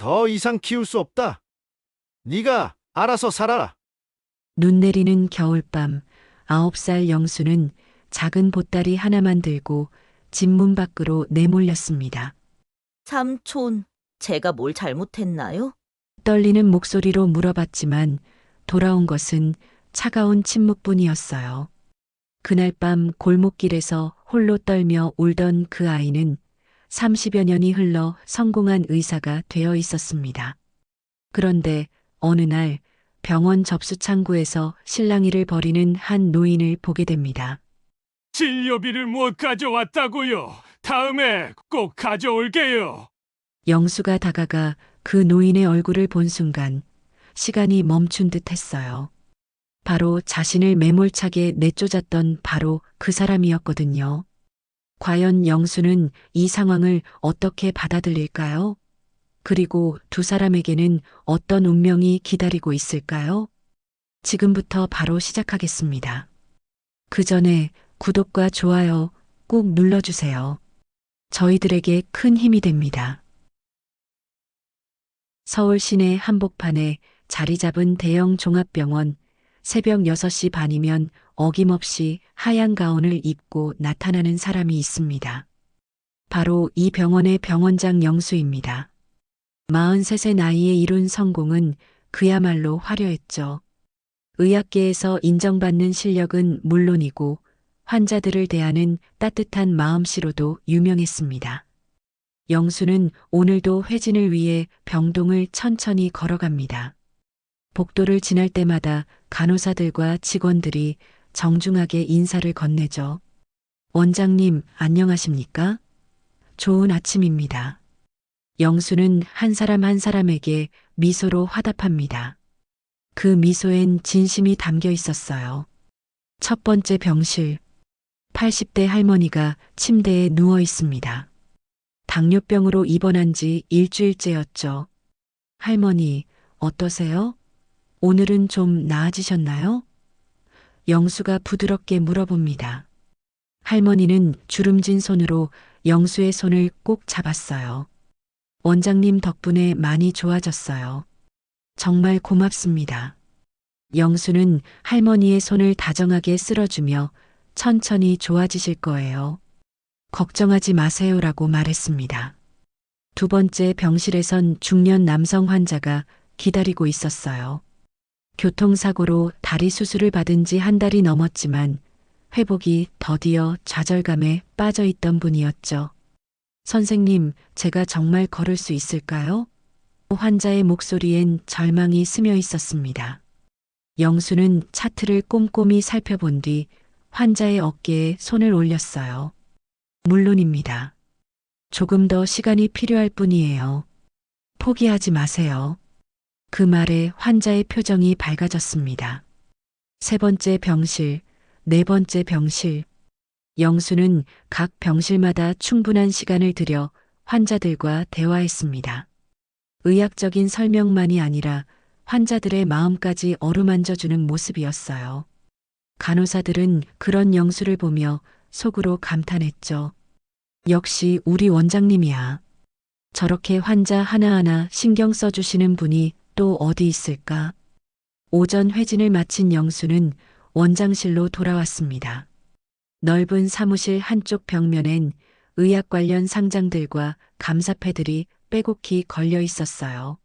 더 이상 키울 수 없다. 네가 알아서 살아라. 눈 내리는 겨울밤, 9살 영수는 작은 보따리 하나만 들고 집 문 밖으로 내몰렸습니다. 삼촌, 제가 뭘 잘못했나요? 떨리는 목소리로 물어봤지만 돌아온 것은 차가운 침묵뿐이었어요. 그날 밤 골목길에서 홀로 떨며 울던 그 아이는 30여 년이 흘러 성공한 의사가 되어 있었습니다. 그런데 어느 날 병원 접수 창구에서 실랑이를 벌이는 한 노인을 보게 됩니다. 진료비를 못 가져왔다고요. 다음에 꼭 가져올게요. 영수가 다가가 그 노인의 얼굴을 본 순간 시간이 멈춘 듯 했어요. 바로 자신을 매몰차게 내쫓았던 바로 그 사람이었거든요. 과연 영수는 이 상황을 어떻게 받아들일까요? 그리고 두 사람에게는 어떤 운명이 기다리고 있을까요? 지금부터 바로 시작하겠습니다. 그 전에 구독과 좋아요 꼭 눌러주세요. 저희들에게 큰 힘이 됩니다. 서울 시내 한복판에 자리 잡은 대형 종합병원, 새벽 6시 반이면 어김없이 하얀 가운을 입고 나타나는 사람이 있습니다. 바로 이 병원의 병원장 영수입니다. 43세 나이에 이룬 성공은 그야말로 화려했죠. 의학계에서 인정받는 실력은 물론이고 환자들을 대하는 따뜻한 마음씨로도 유명했습니다. 영수는 오늘도 회진을 위해 병동을 천천히 걸어갑니다. 복도를 지날 때마다 간호사들과 직원들이 정중하게 인사를 건네죠. 원장님, 안녕하십니까? 좋은 아침입니다. 영수는 한 사람 한 사람에게 미소로 화답합니다. 그 미소엔 진심이 담겨 있었어요. 첫 번째 병실. 80대 할머니가 침대에 누워 있습니다. 당뇨병으로 입원한 지 일주일째였죠. 할머니, 어떠세요? 오늘은 좀 나아지셨나요? 영수가 부드럽게 물어봅니다. 할머니는 주름진 손으로 영수의 손을 꼭 잡았어요. 원장님 덕분에 많이 좋아졌어요. 정말 고맙습니다. 영수는 할머니의 손을 다정하게 쓸어주며 천천히 좋아지실 거예요. 걱정하지 마세요라고 말했습니다. 두 번째 병실에선 중년 남성 환자가 기다리고 있었어요. 교통사고로 다리 수술을 받은 지 한 달이 넘었지만 회복이 더디어 좌절감에 빠져 있던 분이었죠. 선생님, 제가 정말 걸을 수 있을까요? 환자의 목소리엔 절망이 스며 있었습니다. 영수는 차트를 꼼꼼히 살펴본 뒤 환자의 어깨에 손을 올렸어요. 물론입니다. 조금 더 시간이 필요할 뿐이에요. 포기하지 마세요. 그 말에 환자의 표정이 밝아졌습니다. 세 번째 병실, 네 번째 병실. 영수는 각 병실마다 충분한 시간을 들여 환자들과 대화했습니다. 의학적인 설명만이 아니라 환자들의 마음까지 어루만져주는 모습이었어요. 간호사들은 그런 영수를 보며 속으로 감탄했죠. 역시 우리 원장님이야. 저렇게 환자 하나하나 신경 써주시는 분이 또 어디 있을까? 오전 회진을 마친 영수는 원장실로 돌아왔습니다. 넓은 사무실 한쪽 벽면엔 의학 관련 상장들과 감사패들이 빼곡히 걸려 있었어요.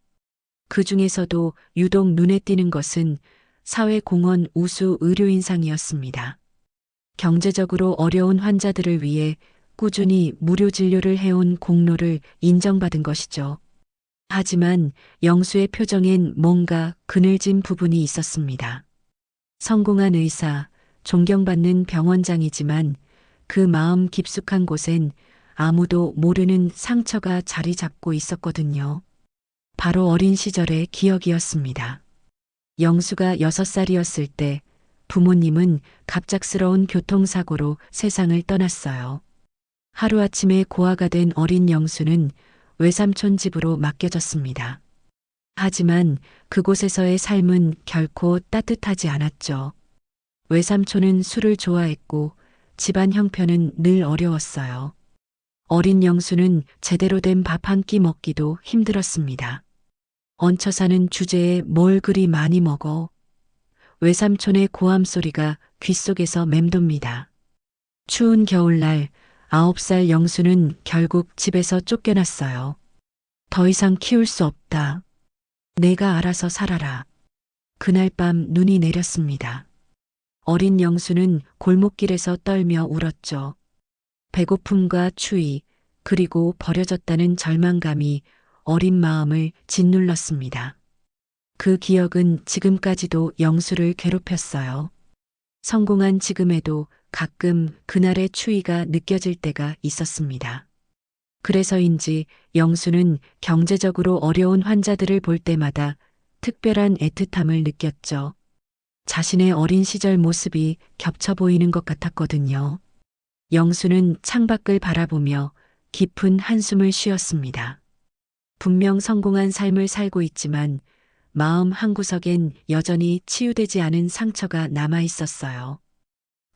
그 중에서도 유독 눈에 띄는 것은 사회공헌 우수 의료인상이었습니다. 경제적으로 어려운 환자들을 위해 꾸준히 무료 진료를 해온 공로를 인정받은 것이죠. 하지만 영수의 표정엔 뭔가 그늘진 부분이 있었습니다. 성공한 의사, 존경받는 병원장이지만 그 마음 깊숙한 곳엔 아무도 모르는 상처가 자리 잡고 있었거든요. 바로 어린 시절의 기억이었습니다. 영수가 6살이었을 때 부모님은 갑작스러운 교통사고로 세상을 떠났어요. 하루아침에 고아가 된 어린 영수는 외삼촌 집으로 맡겨졌습니다. 하지만 그곳에서의 삶은 결코 따뜻하지 않았죠. 외삼촌은 술을 좋아했고 집안 형편은 늘 어려웠어요. 어린 영수는 제대로 된 밥 한 끼 먹기도 힘들었습니다. 얹혀 사는 주제에 뭘 그리 많이 먹어. 외삼촌의 고함 소리가 귓속에서 맴돕니다. 추운 겨울날 9살 영수는 결국 집에서 쫓겨났어요. 더 이상 키울 수 없다. 내가 알아서 살아라. 그날 밤 눈이 내렸습니다. 어린 영수는 골목길에서 떨며 울었죠. 배고픔과 추위, 그리고 버려졌다는 절망감이 어린 마음을 짓눌렀습니다. 그 기억은 지금까지도 영수를 괴롭혔어요. 성공한 지금에도 가끔 그날의 추위가 느껴질 때가 있었습니다. 그래서인지 영수는 경제적으로 어려운 환자들을 볼 때마다 특별한 애틋함을 느꼈죠. 자신의 어린 시절 모습이 겹쳐 보이는 것 같았거든요. 영수는 창밖을 바라보며 깊은 한숨을 쉬었습니다. 분명 성공한 삶을 살고 있지만 마음 한구석엔 여전히 치유되지 않은 상처가 남아 있었어요.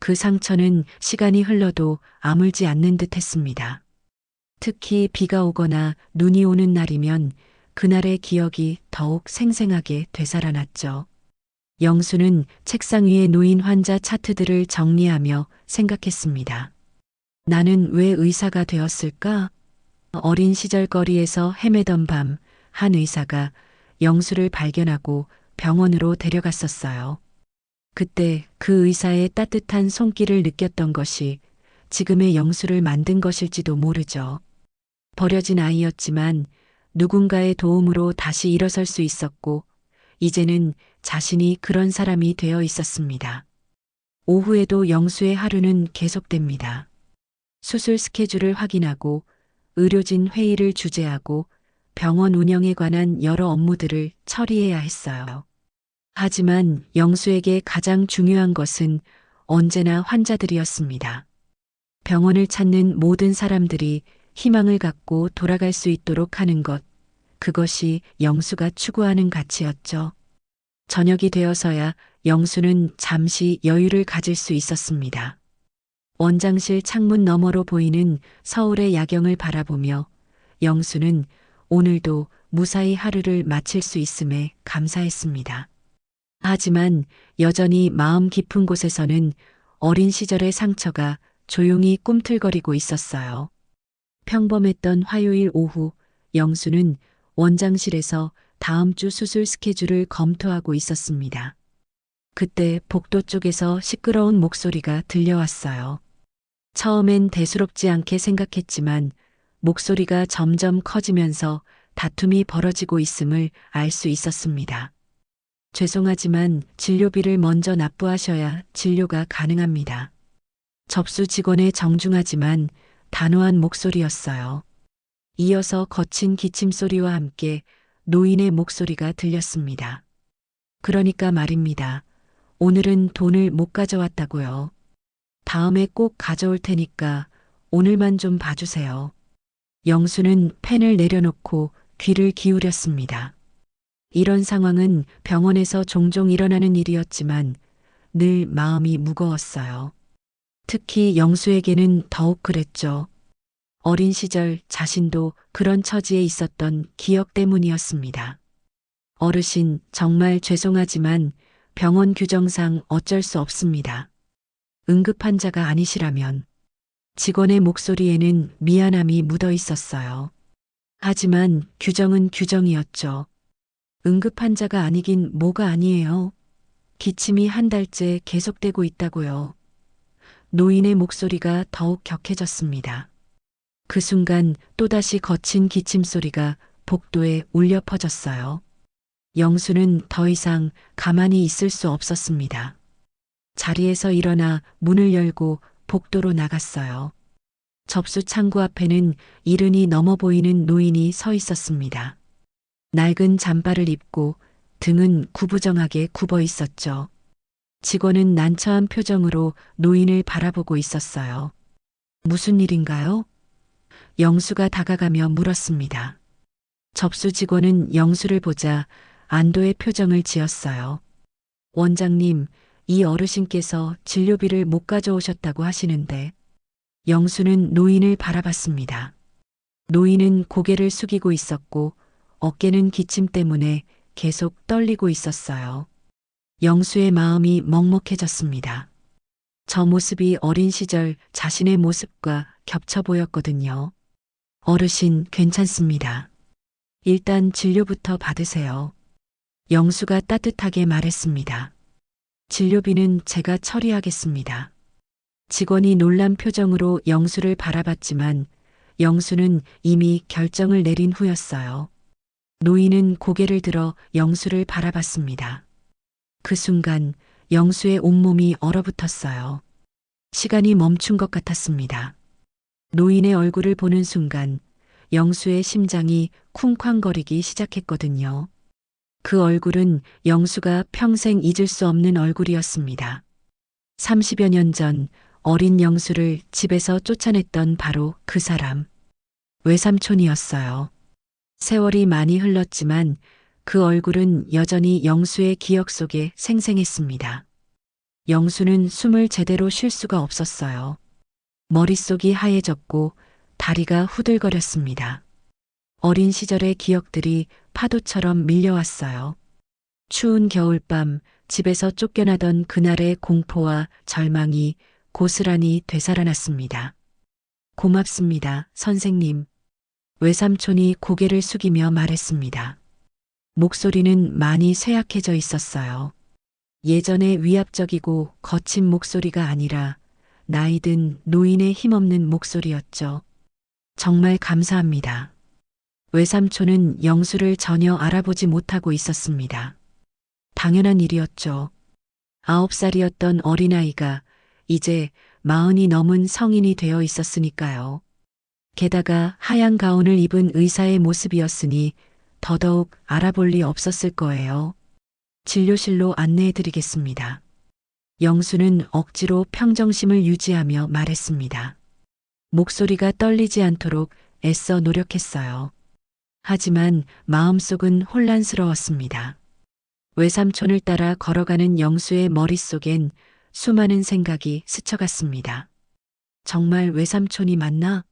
그 상처는 시간이 흘러도 아물지 않는 듯 했습니다. 특히 비가 오거나 눈이 오는 날이면 그날의 기억이 더욱 생생하게 되살아났죠. 영수는 책상 위에 놓인 환자 차트들을 정리하며 생각했습니다. 나는 왜 의사가 되었을까? 어린 시절 거리에서 헤매던 밤, 한 의사가 영수를 발견하고 병원으로 데려갔었어요. 그때 그 의사의 따뜻한 손길을 느꼈던 것이 지금의 영수를 만든 것일지도 모르죠. 버려진 아이였지만 누군가의 도움으로 다시 일어설 수 있었고, 이제는 자신이 그런 사람이 되어 있었습니다. 오후에도 영수의 하루는 계속됩니다. 수술 스케줄을 확인하고 의료진 회의를 주재하고 병원 운영에 관한 여러 업무들을 처리해야 했어요. 하지만 영수에게 가장 중요한 것은 언제나 환자들이었습니다. 병원을 찾는 모든 사람들이 희망을 갖고 돌아갈 수 있도록 하는 것, 그것이 영수가 추구하는 가치였죠. 저녁이 되어서야 영수는 잠시 여유를 가질 수 있었습니다. 원장실 창문 너머로 보이는 서울의 야경을 바라보며 영수는 오늘도 무사히 하루를 마칠 수 있음에 감사했습니다. 하지만 여전히 마음 깊은 곳에서는 어린 시절의 상처가 조용히 꿈틀거리고 있었어요. 평범했던 화요일 오후, 영수는 원장실에서 다음 주 수술 스케줄을 검토하고 있었습니다. 그때 복도 쪽에서 시끄러운 목소리가 들려왔어요. 처음엔 대수롭지 않게 생각했지만 목소리가 점점 커지면서 다툼이 벌어지고 있음을 알 수 있었습니다. 죄송하지만 진료비를 먼저 납부하셔야 진료가 가능합니다. 접수 직원의 정중하지만 단호한 목소리였어요. 이어서 거친 기침소리와 함께 노인의 목소리가 들렸습니다. 그러니까 말입니다. 오늘은 돈을 못 가져왔다고요. 다음에 꼭 가져올 테니까 오늘만 좀 봐주세요. 영수는 펜을 내려놓고 귀를 기울였습니다. 이런 상황은 병원에서 종종 일어나는 일이었지만 늘 마음이 무거웠어요. 특히 영수에게는 더욱 그랬죠. 어린 시절 자신도 그런 처지에 있었던 기억 때문이었습니다. 어르신, 정말 죄송하지만 병원 규정상 어쩔 수 없습니다. 응급 환자가 아니시라면. 직원의 목소리에는 미안함이 묻어 있었어요. 하지만 규정은 규정이었죠. 응급 환자가 아니긴 뭐가 아니에요. 기침이 한 달째 계속되고 있다고요. 노인의 목소리가 더욱 격해졌습니다. 그 순간 또다시 거친 기침 소리가 복도에 울려 퍼졌어요. 영수는 더 이상 가만히 있을 수 없었습니다. 자리에서 일어나 문을 열고 복도로 나갔어요. 접수 창구 앞에는 이른이 넘어 보이는 노인이 서 있었습니다. 낡은 잠바를 입고 등은 구부정하게 굽어 있었죠. 직원은 난처한 표정으로 노인을 바라보고 있었어요. 무슨 일인가요? 영수가 다가가며 물었습니다. 접수 직원은 영수를 보자 안도의 표정을 지었어요. 원장님, 이 어르신께서 진료비를 못 가져오셨다고 하시는데. 영수는 노인을 바라봤습니다. 노인은 고개를 숙이고 있었고 어깨는 기침 때문에 계속 떨리고 있었어요. 영수의 마음이 먹먹해졌습니다. 저 모습이 어린 시절 자신의 모습과 겹쳐 보였거든요. 어르신, 괜찮습니다. 일단 진료부터 받으세요. 영수가 따뜻하게 말했습니다. 진료비는 제가 처리하겠습니다. 직원이 놀란 표정으로 영수를 바라봤지만 영수는 이미 결정을 내린 후였어요. 노인은 고개를 들어 영수를 바라봤습니다. 그 순간 영수의 온몸이 얼어붙었어요. 시간이 멈춘 것 같았습니다. 노인의 얼굴을 보는 순간 영수의 심장이 쿵쾅거리기 시작했거든요. 그 얼굴은 영수가 평생 잊을 수 없는 얼굴이었습니다. 30여 년 전 어린 영수를 집에서 쫓아냈던 바로 그 사람. 외삼촌이었어요. 세월이 많이 흘렀지만 그 얼굴은 여전히 영수의 기억 속에 생생했습니다. 영수는 숨을 제대로 쉴 수가 없었어요. 머릿속이 하얘졌고 다리가 후들거렸습니다. 어린 시절의 기억들이 파도처럼 밀려왔어요. 추운 겨울밤 집에서 쫓겨나던 그날의 공포와 절망이 고스란히 되살아났습니다. 고맙습니다, 선생님. 외삼촌이 고개를 숙이며 말했습니다. 목소리는 많이 쇠약해져 있었어요. 예전의 위압적이고 거친 목소리가 아니라 나이든 노인의 힘없는 목소리였죠. 정말 감사합니다. 외삼촌은 영수를 전혀 알아보지 못하고 있었습니다. 당연한 일이었죠. 9살이었던 어린아이가 이제 40이 넘은 성인이 되어 있었으니까요. 게다가 하얀 가운을 입은 의사의 모습이었으니 더더욱 알아볼 리 없었을 거예요. 진료실로 안내해 드리겠습니다. 영수는 억지로 평정심을 유지하며 말했습니다. 목소리가 떨리지 않도록 애써 노력했어요. 하지만 마음속은 혼란스러웠습니다. 외삼촌을 따라 걸어가는 영수의 머릿속엔 수많은 생각이 스쳐갔습니다. 정말 외삼촌이 맞나?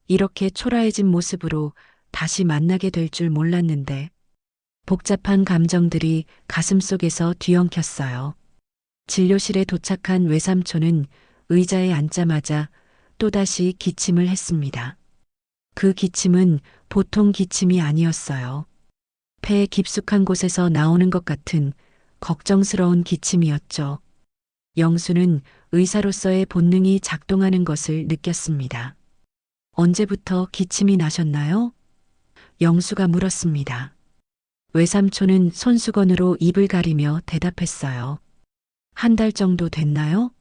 이렇게 초라해진 모습으로 다시 만나게 될 줄 몰랐는데 복잡한 감정들이 가슴속에서 뒤엉켰어요. 진료실에 도착한 외삼촌은 의자에 앉자마자 또다시 기침을 했습니다. 그 기침은 보통 기침이 아니었어요. 폐 깊숙한 곳에서 나오는 것 같은 걱정스러운 기침이었죠. 영수는 의사로서의 본능이 작동하는 것을 느꼈습니다. 언제부터 기침이 나셨나요? 영수가 물었습니다. 외삼촌은 손수건으로 입을 가리며 대답했어요. 1달 정도 됐나요?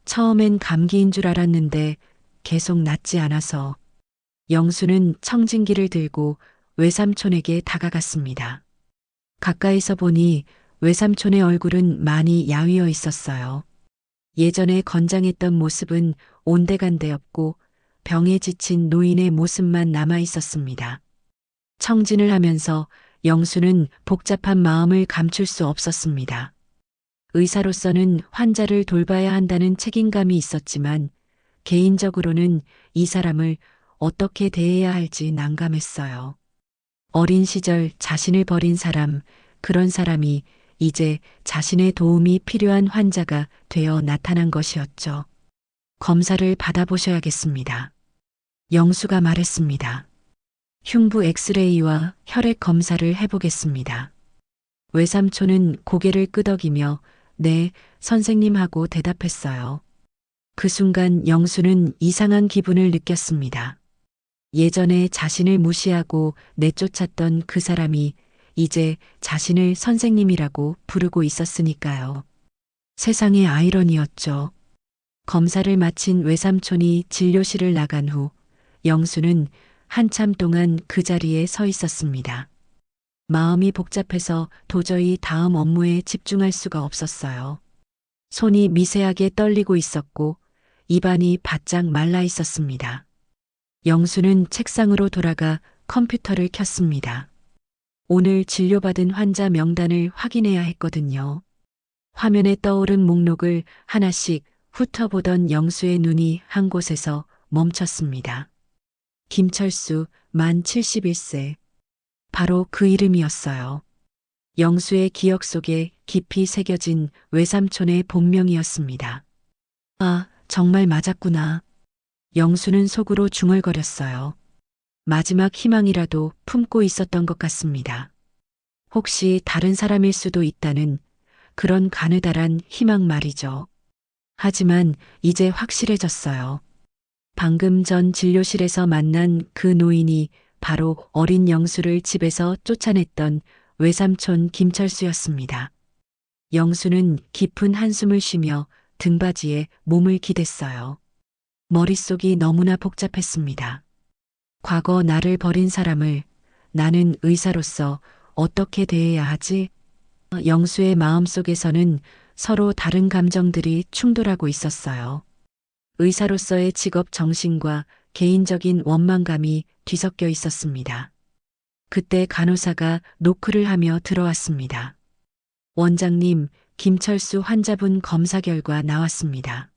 처음엔 감기인 줄 알았는데 계속 낫지 않아서. 영수는 청진기를 들고 외삼촌에게 다가갔습니다. 가까이서 보니 외삼촌의 얼굴은 많이 야위어 있었어요. 예전에 건장했던 모습은 온데간데 없고 병에 지친 노인의 모습만 남아 있었습니다. 청진을 하면서 영수는 복잡한 마음을 감출 수 없었습니다. 의사로서는 환자를 돌봐야 한다는 책임감이 있었지만 개인적으로는 이 사람을 어떻게 대해야 할지 난감했어요. 어린 시절 자신을 버린 사람, 그런 사람이 이제 자신의 도움이 필요한 환자가 되어 나타난 것이었죠. 검사를 받아보셔야겠습니다. 영수가 말했습니다. 흉부 엑스레이와 혈액 검사를 해보겠습니다. 외삼촌은 고개를 끄덕이며 네, 선생님 하고 대답했어요. 그 순간 영수는 이상한 기분을 느꼈습니다. 예전에 자신을 무시하고 내쫓았던 그 사람이 이제 자신을 선생님이라고 부르고 있었으니까요. 세상의 아이러니였죠. 검사를 마친 외삼촌이 진료실을 나간 후 영수는 한참 동안 그 자리에 서 있었습니다. 마음이 복잡해서 도저히 다음 업무에 집중할 수가 없었어요. 손이 미세하게 떨리고 있었고 입안이 바짝 말라 있었습니다. 영수는 책상으로 돌아가 컴퓨터를 켰습니다. 오늘 진료받은 환자 명단을 확인해야 했거든요. 화면에 떠오른 목록을 하나씩 훑어보던 영수의 눈이 한 곳에서 멈췄습니다. 김철수, 만 71세. 바로 그 이름이었어요. 영수의 기억 속에 깊이 새겨진 외삼촌의 본명이었습니다. 아, 정말 맞았구나. 영수는 속으로 중얼거렸어요. 마지막 희망이라도 품고 있었던 것 같습니다. 혹시 다른 사람일 수도 있다는 그런 가느다란 희망 말이죠. 하지만 이제 확실해졌어요. 방금 전 진료실에서 만난 그 노인이 바로 어린 영수를 집에서 쫓아냈던 외삼촌 김철수였습니다. 영수는 깊은 한숨을 쉬며 등받이에 몸을 기댔어요. 머릿속이 너무나 복잡했습니다. 과거 나를 버린 사람을 나는 의사로서 어떻게 대해야 하지? 영수의 마음속에서는 서로 다른 감정들이 충돌하고 있었어요. 의사로서의 직업 정신과 개인적인 원망감이 뒤섞여 있었습니다. 그때 간호사가 노크를 하며 들어왔습니다. 원장님, 김철수 환자분 검사 결과 나왔습니다.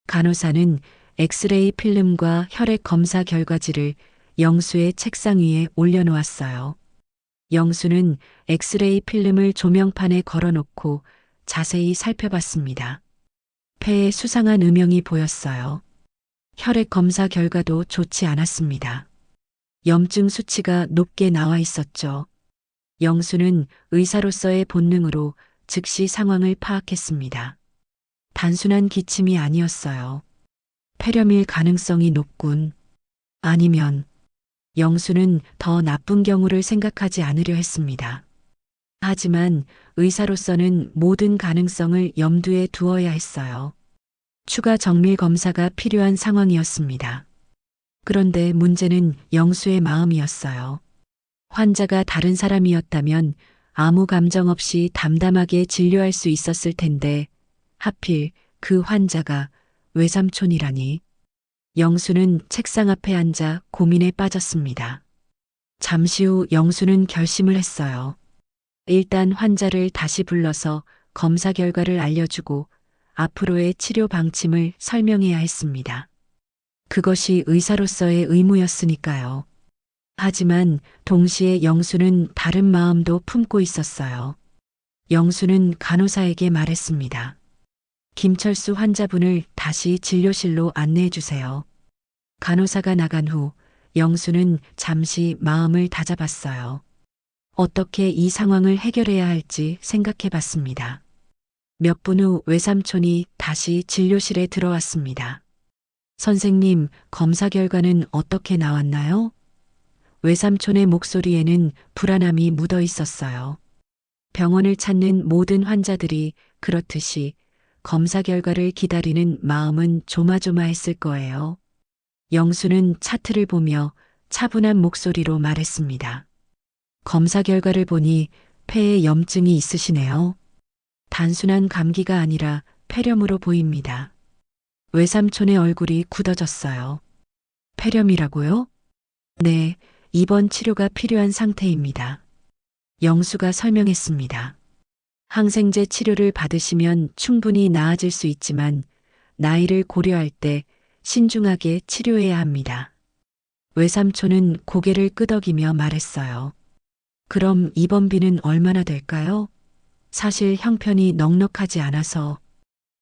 간호사는 엑스레이 필름과 혈액 검사 결과지를 영수의 책상 위에 올려놓았어요. 영수는 엑스레이 필름을 조명판에 걸어놓고 자세히 살펴봤습니다. 폐에 수상한 음영이 보였어요. 혈액 검사 결과도 좋지 않았습니다. 염증 수치가 높게 나와 있었죠. 영수는 의사로서의 본능으로 즉시 상황을 파악했습니다. 단순한 기침이 아니었어요. 폐렴일 가능성이 높군. 아니면 영수는 더 나쁜 경우를 생각하지 않으려 했습니다. 하지만 의사로서는 모든 가능성을 염두에 두어야 했어요. 추가 정밀 검사가 필요한 상황이었습니다. 그런데 문제는 영수의 마음이었어요. 환자가 다른 사람이었다면 아무 감정 없이 담담하게 진료할 수 있었을 텐데 하필 그 환자가 외삼촌이라니. 영수는 책상 앞에 앉아 고민에 빠졌습니다. 잠시 후 영수는 결심을 했어요. 일단 환자를 다시 불러서 검사 결과를 알려주고 앞으로의 치료 방침을 설명해야 했습니다. 그것이 의사로서의 의무였으니까요. 하지만 동시에 영수는 다른 마음도 품고 있었어요. 영수는 간호사에게 말했습니다. 김철수 환자분을 다시 진료실로 안내해 주세요. 간호사가 나간 후 영수는 잠시 마음을 다잡았어요. 어떻게 이 상황을 해결해야 할지 생각해 봤습니다. 몇 분 후 외삼촌이 다시 진료실에 들어왔습니다. 선생님, 검사 결과는 어떻게 나왔나요? 외삼촌의 목소리에는 불안함이 묻어 있었어요. 병원을 찾는 모든 환자들이 그렇듯이 검사 결과를 기다리는 마음은 조마조마했을 거예요. 영수는 차트를 보며 차분한 목소리로 말했습니다. 검사 결과를 보니 폐에 염증이 있으시네요. 단순한 감기가 아니라 폐렴으로 보입니다. 외삼촌의 얼굴이 굳어졌어요. 폐렴이라고요? 네, 입원 치료가 필요한 상태입니다. 영수가 설명했습니다. 항생제 치료를 받으시면 충분히 나아질 수 있지만 나이를 고려할 때 신중하게 치료해야 합니다. 외삼촌은 고개를 끄덕이며 말했어요. 그럼 입원비는 얼마나 될까요? 사실 형편이 넉넉하지 않아서.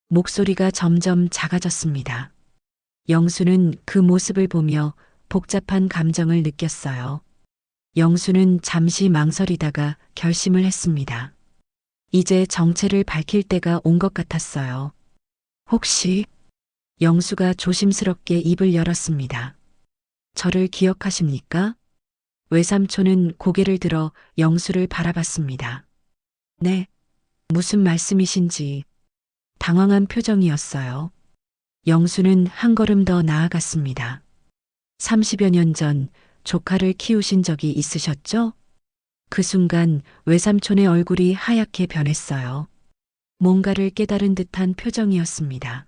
목소리가 점점 작아졌습니다. 영수는 그 모습을 보며 복잡한 감정을 느꼈어요. 영수는 잠시 망설이다가 결심을 했습니다. 이제 정체를 밝힐 때가 온 것 같았어요. 혹시? 영수가 조심스럽게 입을 열었습니다. 저를 기억하십니까? 외삼촌은 고개를 들어 영수를 바라봤습니다. 네, 무슨 말씀이신지. 당황한 표정이었어요. 영수는 한 걸음 더 나아갔습니다. 30여 년 전 조카를 키우신 적이 있으셨죠? 그 순간 외삼촌의 얼굴이 하얗게 변했어요. 뭔가를 깨달은 듯한 표정이었습니다.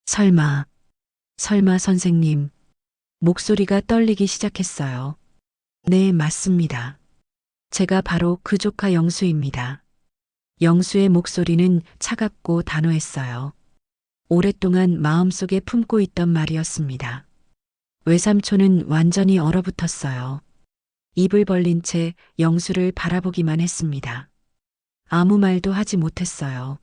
설마 선생님. 목소리가 떨리기 시작했어요. 네, 맞습니다. 제가 바로 그 조카 영수입니다. 영수의 목소리는 차갑고 단호했어요. 오랫동안 마음속에 품고 있던 말이었습니다. 외삼촌은 완전히 얼어붙었어요. 입을 벌린 채 영수를 바라보기만 했습니다. 아무 말도 하지 못했어요.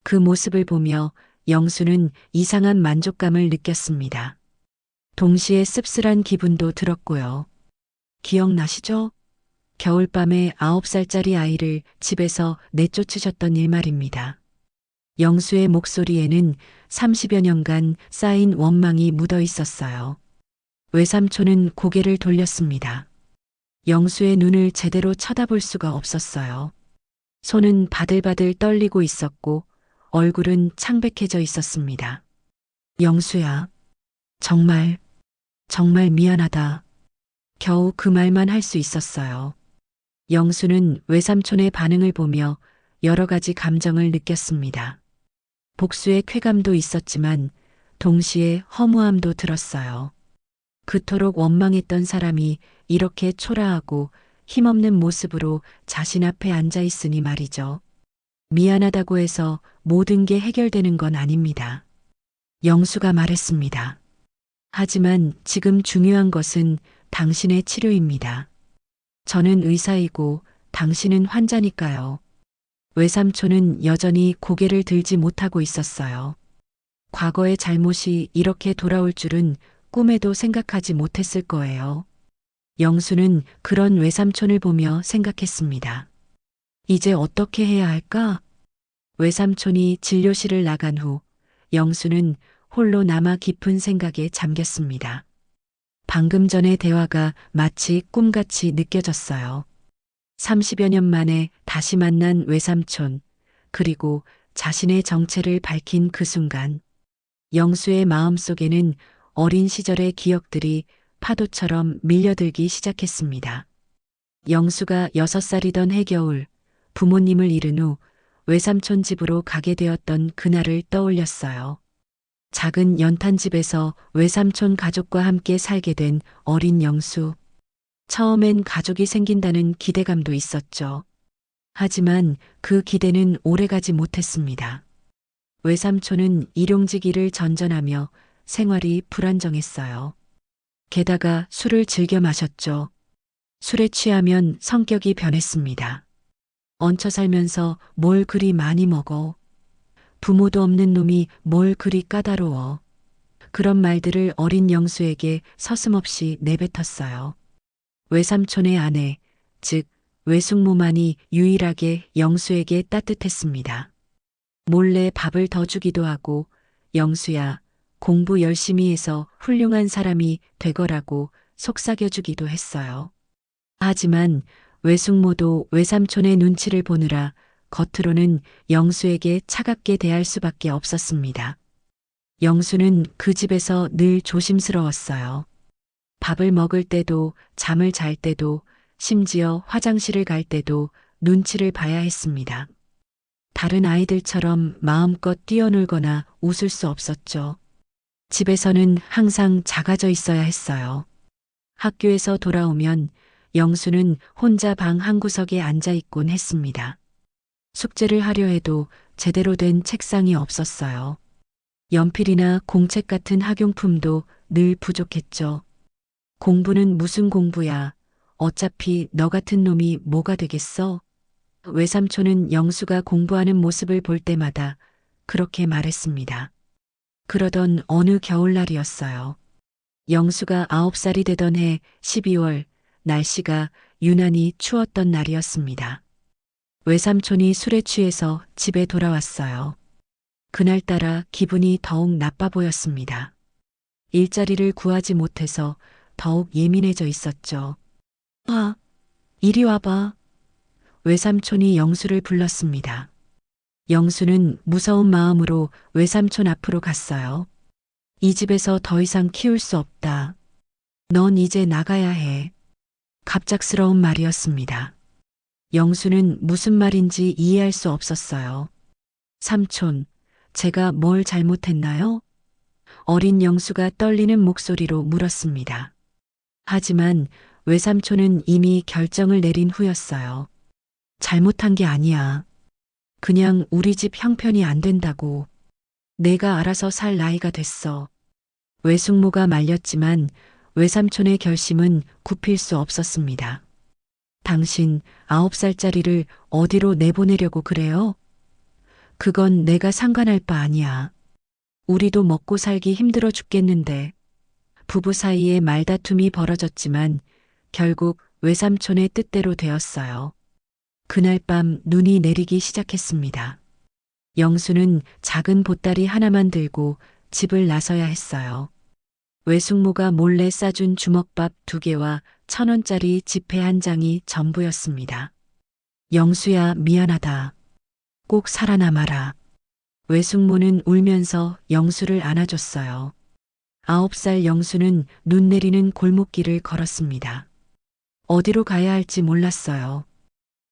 그 모습을 보며 영수는 이상한 만족감을 느꼈습니다. 동시에 씁쓸한 기분도 들었고요. 기억나시죠? 겨울밤에 9살짜리 아이를 집에서 내쫓으셨던 일 말입니다. 영수의 목소리에는 30여 년간 쌓인 원망이 묻어 있었어요. 외삼촌은 고개를 돌렸습니다. 영수의 눈을 제대로 쳐다볼 수가 없었어요. 손은 바들바들 떨리고 있었고 얼굴은 창백해져 있었습니다. 영수야, 정말 미안하다. 겨우 그 말만 할 수 있었어요. 영수는 외삼촌의 반응을 보며 여러 가지 감정을 느꼈습니다. 복수의 쾌감도 있었지만 동시에 허무함도 들었어요. 그토록 원망했던 사람이 이렇게 초라하고 힘없는 모습으로 자신 앞에 앉아 있으니 말이죠. 미안하다고 해서 모든 게 해결되는 건 아닙니다. 영수가 말했습니다. 하지만 지금 중요한 것은 당신의 치료입니다. 저는 의사이고 당신은 환자니까요. 외삼촌은 여전히 고개를 들지 못하고 있었어요. 과거의 잘못이 이렇게 돌아올 줄은 꿈에도 생각하지 못했을 거예요. 영수는 그런 외삼촌을 보며 생각했습니다. 이제 어떻게 해야 할까? 외삼촌이 진료실을 나간 후 영수는 홀로 남아 깊은 생각에 잠겼습니다. 방금 전의 대화가 마치 꿈같이 느껴졌어요. 30여 년 만에 다시 만난 외삼촌, 그리고 자신의 정체를 밝힌 그 순간, 영수의 마음속에는 어린 시절의 기억들이 파도처럼 밀려들기 시작했습니다. 영수가 6살이던 해겨울, 부모님을 잃은 후 외삼촌 집으로 가게 되었던 그날을 떠올렸어요. 작은 연탄집에서 외삼촌 가족과 함께 살게 된 어린 영수. 처음엔 가족이 생긴다는 기대감도 있었죠. 하지만 그 기대는 오래가지 못했습니다. 외삼촌은 일용직 일을 전전하며 생활이 불안정했어요. 게다가 술을 즐겨 마셨죠. 술에 취하면 성격이 변했습니다. 얹혀 살면서 뭘 그리 많이 먹어. 부모도 없는 놈이 뭘 그리 까다로워. 그런 말들을 어린 영수에게 서슴없이 내뱉었어요. 외삼촌의 아내, 즉 외숙모만이 유일하게 영수에게 따뜻했습니다. 몰래 밥을 더 주기도 하고 영수야, 공부 열심히 해서 훌륭한 사람이 되거라고 속삭여주기도 했어요. 하지만 외숙모도 외삼촌의 눈치를 보느라 겉으로는 영수에게 차갑게 대할 수밖에 없었습니다. 영수는 그 집에서 늘 조심스러웠어요. 밥을 먹을 때도, 잠을 잘 때도, 심지어 화장실을 갈 때도 눈치를 봐야 했습니다. 다른 아이들처럼 마음껏 뛰어놀거나 웃을 수 없었죠. 집에서는 항상 작아져 있어야 했어요. 학교에서 돌아오면 영수는 혼자 방 한구석에 앉아 있곤 했습니다. 숙제를 하려 해도 제대로 된 책상이 없었어요. 연필이나 공책 같은 학용품도 늘 부족했죠. 공부는 무슨 공부야. 어차피 너 같은 놈이 뭐가 되겠어? 외삼촌은 영수가 공부하는 모습을 볼 때마다 그렇게 말했습니다. 그러던 어느 겨울날이었어요. 영수가 9살이 되던 해 12월, 날씨가 유난히 추웠던 날이었습니다. 외삼촌이 술에 취해서 집에 돌아왔어요. 그날따라 기분이 더욱 나빠 보였습니다. 일자리를 구하지 못해서 더욱 예민해져 있었죠. 이리 와봐. 외삼촌이 영수를 불렀습니다. 영수는 무서운 마음으로 외삼촌 앞으로 갔어요. 이 집에서 더 이상 키울 수 없다. 넌 이제 나가야 해. 갑작스러운 말이었습니다. 영수는 무슨 말인지 이해할 수 없었어요. 삼촌, 제가 뭘 잘못했나요? 어린 영수가 떨리는 목소리로 물었습니다. 하지만 외삼촌은 이미 결정을 내린 후였어요. 잘못한 게 아니야. 그냥 우리 집 형편이 안 된다고. 내가 알아서 살 나이가 됐어. 외숙모가 말렸지만 외삼촌의 결심은 굽힐 수 없었습니다. 당신 9살짜리를 어디로 내보내려고 그래요? 그건 내가 상관할 바 아니야. 우리도 먹고 살기 힘들어 죽겠는데. 부부 사이에 말다툼이 벌어졌지만 결국 외삼촌의 뜻대로 되었어요. 그날 밤 눈이 내리기 시작했습니다. 영수는 작은 보따리 하나만 들고 집을 나서야 했어요. 외숙모가 몰래 싸준 주먹밥 2개와 1,000원짜리 지폐 한 장이 전부였습니다. 영수야, 미안하다. 꼭 살아남아라. 외숙모는 울면서 영수를 안아줬어요. 9살 영수는 눈 내리는 골목길을 걸었습니다. 어디로 가야 할지 몰랐어요.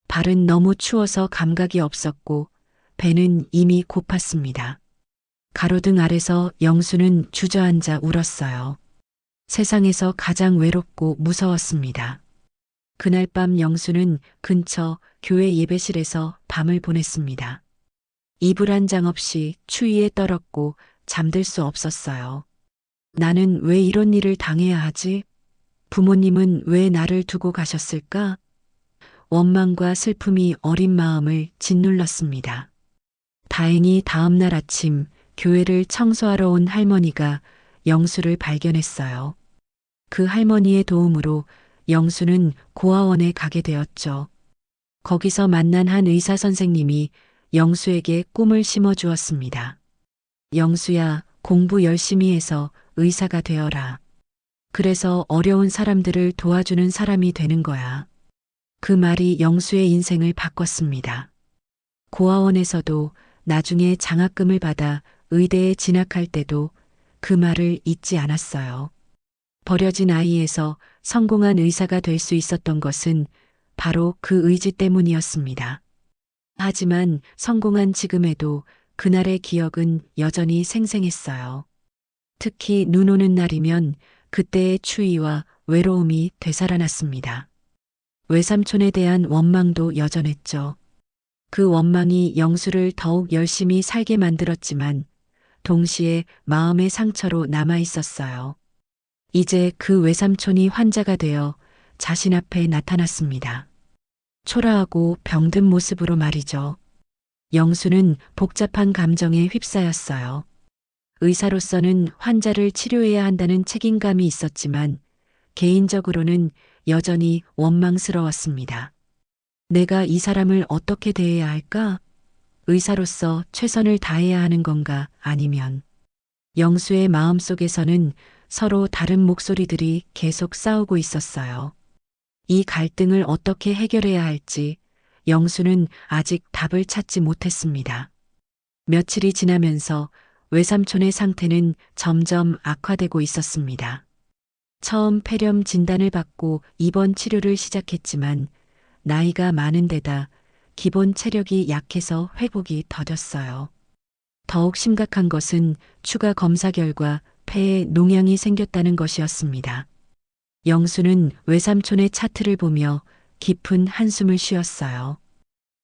발은 너무 추워서 감각이 없었고 배는 이미 고팠습니다. 가로등 아래서 영수는 주저앉아 울었어요. 세상에서 가장 외롭고 무서웠습니다. 그날 밤 영수는 근처 교회 예배실에서 밤을 보냈습니다. 이불 한 장 없이 추위에 떨었고 잠들 수 없었어요. 나는 왜 이런 일을 당해야 하지? 부모님은 왜 나를 두고 가셨을까? 원망과 슬픔이 어린 마음을 짓눌렀습니다. 다행히 다음 날 아침 교회를 청소하러 온 할머니가 영수를 발견했어요. 그 할머니의 도움으로 영수는 고아원에 가게 되었죠. 거기서 만난 한 의사 선생님이 영수에게 꿈을 심어 주었습니다. 영수야, 공부 열심히 해서 의사가 되어라. 그래서 어려운 사람들을 도와주는 사람이 되는 거야. 그 말이 영수의 인생을 바꿨습니다. 고아원에서도 나중에 장학금을 받아 의대에 진학할 때도 그 말을 잊지 않았어요. 버려진 아이에서 성공한 의사가 될 수 있었던 것은 바로 그 의지 때문이었습니다. 하지만 성공한 지금에도 그날의 기억은 여전히 생생했어요. 특히 눈 오는 날이면 그때의 추위와 외로움이 되살아났습니다. 외삼촌에 대한 원망도 여전했죠. 그 원망이 영수를 더욱 열심히 살게 만들었지만 동시에 마음의 상처로 남아 있었어요. 이제 그 외삼촌이 환자가 되어 자신 앞에 나타났습니다. 초라하고 병든 모습으로 말이죠. 영수는 복잡한 감정에 휩싸였어요. 의사로서는 환자를 치료해야 한다는 책임감이 있었지만 개인적으로는 여전히 원망스러웠습니다. 내가 이 사람을 어떻게 대해야 할까? 의사로서 최선을 다해야 하는 건가? 아니면 영수의 마음속에서는 서로 다른 목소리들이 계속 싸우고 있었어요. 이 갈등을 어떻게 해결해야 할지 영수는 아직 답을 찾지 못했습니다. 며칠이 지나면서 외삼촌의 상태는 점점 악화되고 있었습니다. 처음 폐렴 진단을 받고 입원 치료를 시작했지만 나이가 많은 데다 기본 체력이 약해서 회복이 더뎠어요. 더욱 심각한 것은 추가 검사 결과 폐에 농양이 생겼다는 것이었습니다. 영수는 외삼촌의 차트를 보며 깊은 한숨을 쉬었어요.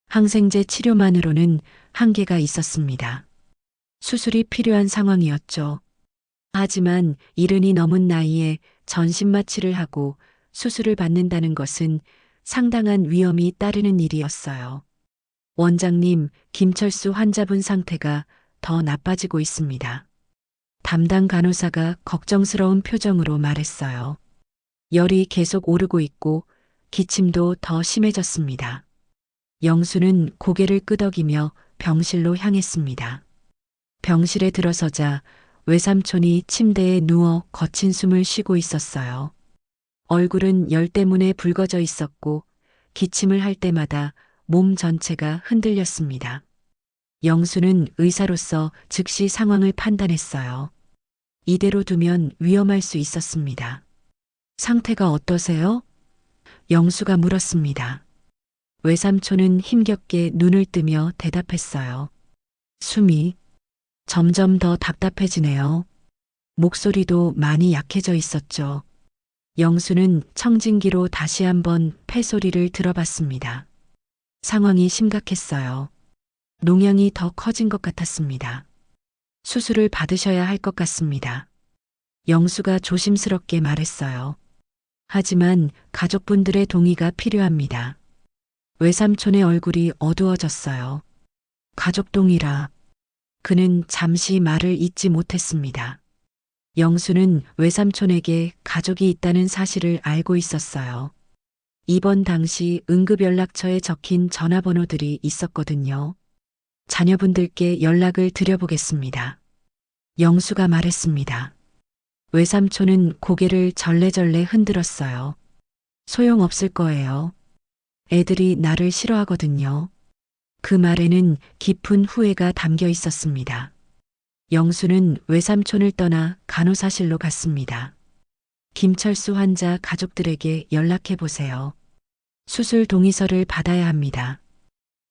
항생제 치료만으로는 한계가 있었습니다. 수술이 필요한 상황이었죠. 하지만 이른이 넘은 나이에 전신마취를 하고 수술을 받는다는 것은 상당한 위험이 따르는 일이었어요. 원장님, 김철수 환자분 상태가 더 나빠지고 있습니다. 담당 간호사가 걱정스러운 표정으로 말했어요. 열이 계속 오르고 있고 기침도 더 심해졌습니다. 영수는 고개를 끄덕이며 병실로 향했습니다. 병실에 들어서자 외삼촌이 침대에 누워 거친 숨을 쉬고 있었어요. 얼굴은 열 때문에 붉어져 있었고 기침을 할 때마다 몸 전체가 흔들렸습니다. 영수는 의사로서 즉시 상황을 판단했어요. 이대로 두면 위험할 수 있었습니다. 상태가 어떠세요? 영수가 물었습니다. 외삼촌은 힘겹게 눈을 뜨며 대답했어요. 숨이 점점 더 답답해지네요. 목소리도 많이 약해져 있었죠. 영수는 청진기로 다시 한번 폐소리를 들어봤습니다. 상황이 심각했어요. 농양이 더 커진 것 같았습니다. 수술을 받으셔야 할 것 같습니다. 영수가 조심스럽게 말했어요. 하지만 가족분들의 동의가 필요합니다. 외삼촌의 얼굴이 어두워졌어요. 가족 동의라. 그는 잠시 말을 잇지 못했습니다. 영수는 외삼촌에게 가족이 있다는 사실을 알고 있었어요. 입원 당시 응급연락처에 적힌 전화번호들이 있었거든요. 자녀분들께 연락을 드려보겠습니다. 영수가 말했습니다. 외삼촌은 고개를 절레절레 흔들었어요. 소용없을 거예요. 애들이 나를 싫어하거든요. 그 말에는 깊은 후회가 담겨 있었습니다. 영수는 외삼촌을 떠나 간호사실로 갔습니다. 김철수 환자 가족들에게 연락해 보세요. 수술 동의서를 받아야 합니다.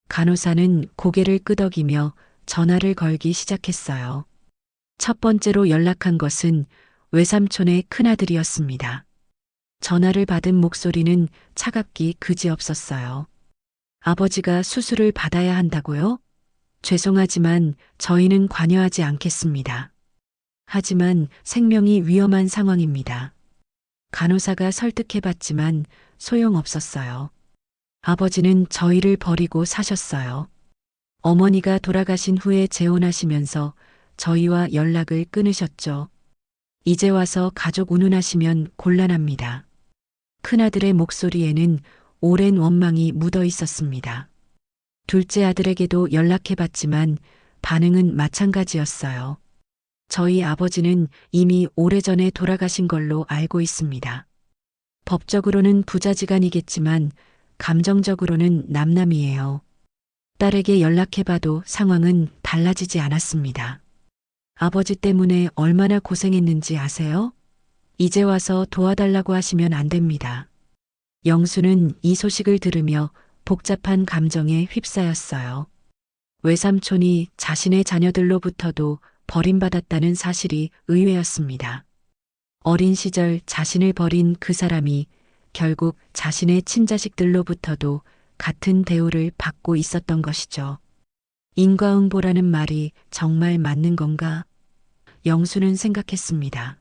간호사는 고개를 끄덕이며 전화를 걸기 시작했어요. 첫 번째로 연락한 것은 외삼촌의 큰아들이었습니다. 전화를 받은 목소리는 차갑기 그지없었어요. 아버지가 수술을 받아야 한다고요? 죄송하지만 저희는 관여하지 않겠습니다. 하지만 생명이 위험한 상황입니다. 간호사가 설득해봤지만 소용없었어요. 아버지는 저희를 버리고 사셨어요. 어머니가 돌아가신 후에 재혼하시면서 저희와 연락을 끊으셨죠. 이제 와서 가족 운운하시면 곤란합니다. 큰아들의 목소리에는 오랜 원망이 묻어 있었습니다. 둘째 아들에게도 연락해봤지만 반응은 마찬가지였어요. 저희 아버지는 이미 오래전에 돌아가신 걸로 알고 있습니다. 법적으로는 부자지간이겠지만 감정적으로는 남남이에요. 딸에게 연락해봐도 상황은 달라지지 않았습니다. 아버지 때문에 얼마나 고생했는지 아세요? 이제 와서 도와달라고 하시면 안 됩니다. 영수는 이 소식을 들으며 복잡한 감정에 휩싸였어요. 외삼촌이 자신의 자녀들로부터도 버림받았다는 사실이 의외였습니다. 어린 시절 자신을 버린 그 사람이 결국 자신의 친자식들로부터도 같은 대우를 받고 있었던 것이죠. 인과응보라는 말이 정말 맞는 건가? 영수는 생각했습니다.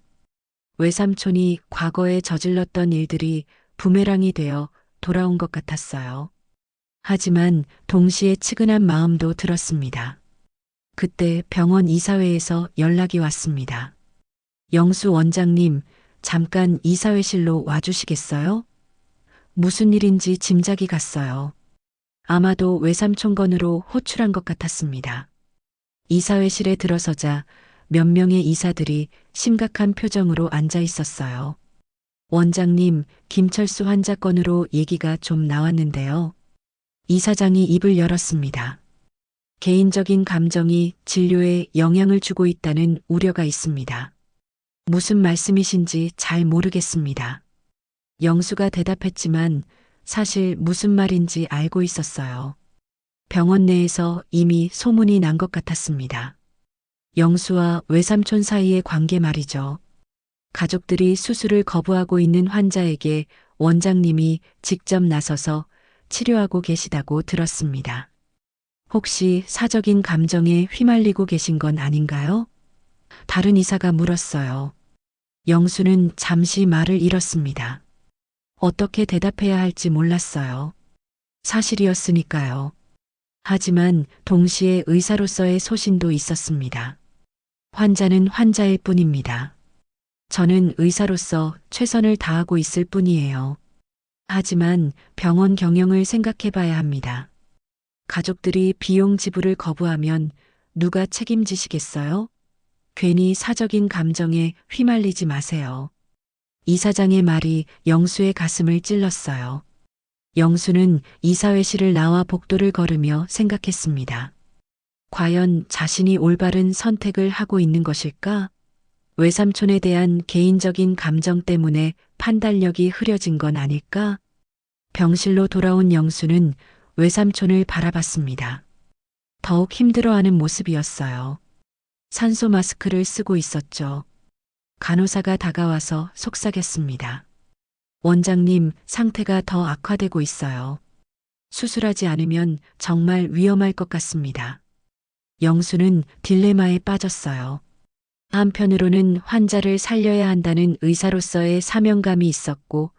외삼촌이 과거에 저질렀던 일들이 부메랑이 되어 돌아온 것 같았어요. 하지만 동시에 측은한 마음도 들었습니다. 그때 병원 이사회에서 연락이 왔습니다. 영수 원장님, 잠깐 이사회실로 와주시겠어요? 무슨 일인지 짐작이 갔어요. 아마도 외삼촌 건으로 호출한 것 같았습니다. 이사회실에 들어서자 몇 명의 이사들이 심각한 표정으로 앉아 있었어요. 원장님, 김철수 환자 건으로 얘기가 좀 나왔는데요. 이사장이 입을 열었습니다. 개인적인 감정이 진료에 영향을 주고 있다는 우려가 있습니다. 무슨 말씀이신지 잘 모르겠습니다. 영수가 대답했지만 사실 무슨 말인지 알고 있었어요. 병원 내에서 이미 소문이 난 것 같았습니다. 영수와 외삼촌 사이의 관계 말이죠. 가족들이 수술을 거부하고 있는 환자에게 원장님이 직접 나서서 치료하고 계시다고 들었습니다. 혹시 사적인 감정에 휘말리고 계신 건 아닌가요? 다른 이사가 물었어요. 영수는 잠시 말을 잃었습니다. 어떻게 대답해야 할지 몰랐어요. 사실이었으니까요. 하지만 동시에 의사로서의 소신도 있었습니다. 환자는 환자일 뿐입니다. 저는 의사로서 최선을 다하고 있을 뿐이에요. 하지만 병원 경영을 생각해 봐야 합니다. 가족들이 비용 지불을 거부하면 누가 책임지시겠어요? 괜히 사적인 감정에 휘말리지 마세요. 이사장의 말이 영수의 가슴을 찔렀어요. 영수는 이사회실을 나와 복도를 걸으며 생각했습니다. 과연 자신이 올바른 선택을 하고 있는 것일까? 외삼촌에 대한 개인적인 감정 때문에 판단력이 흐려진 건 아닐까? 병실로 돌아온 영수는 외삼촌을 바라봤습니다. 더욱 힘들어하는 모습이었어요. 산소 마스크를 쓰고 있었죠. 간호사가 다가와서 속삭였습니다. 원장님, 상태가 더 악화되고 있어요. 수술하지 않으면 정말 위험할 것 같습니다. 영수는 딜레마에 빠졌어요. 한편으로는 환자를 살려야 한다는 의사로서의 사명감이 있었고,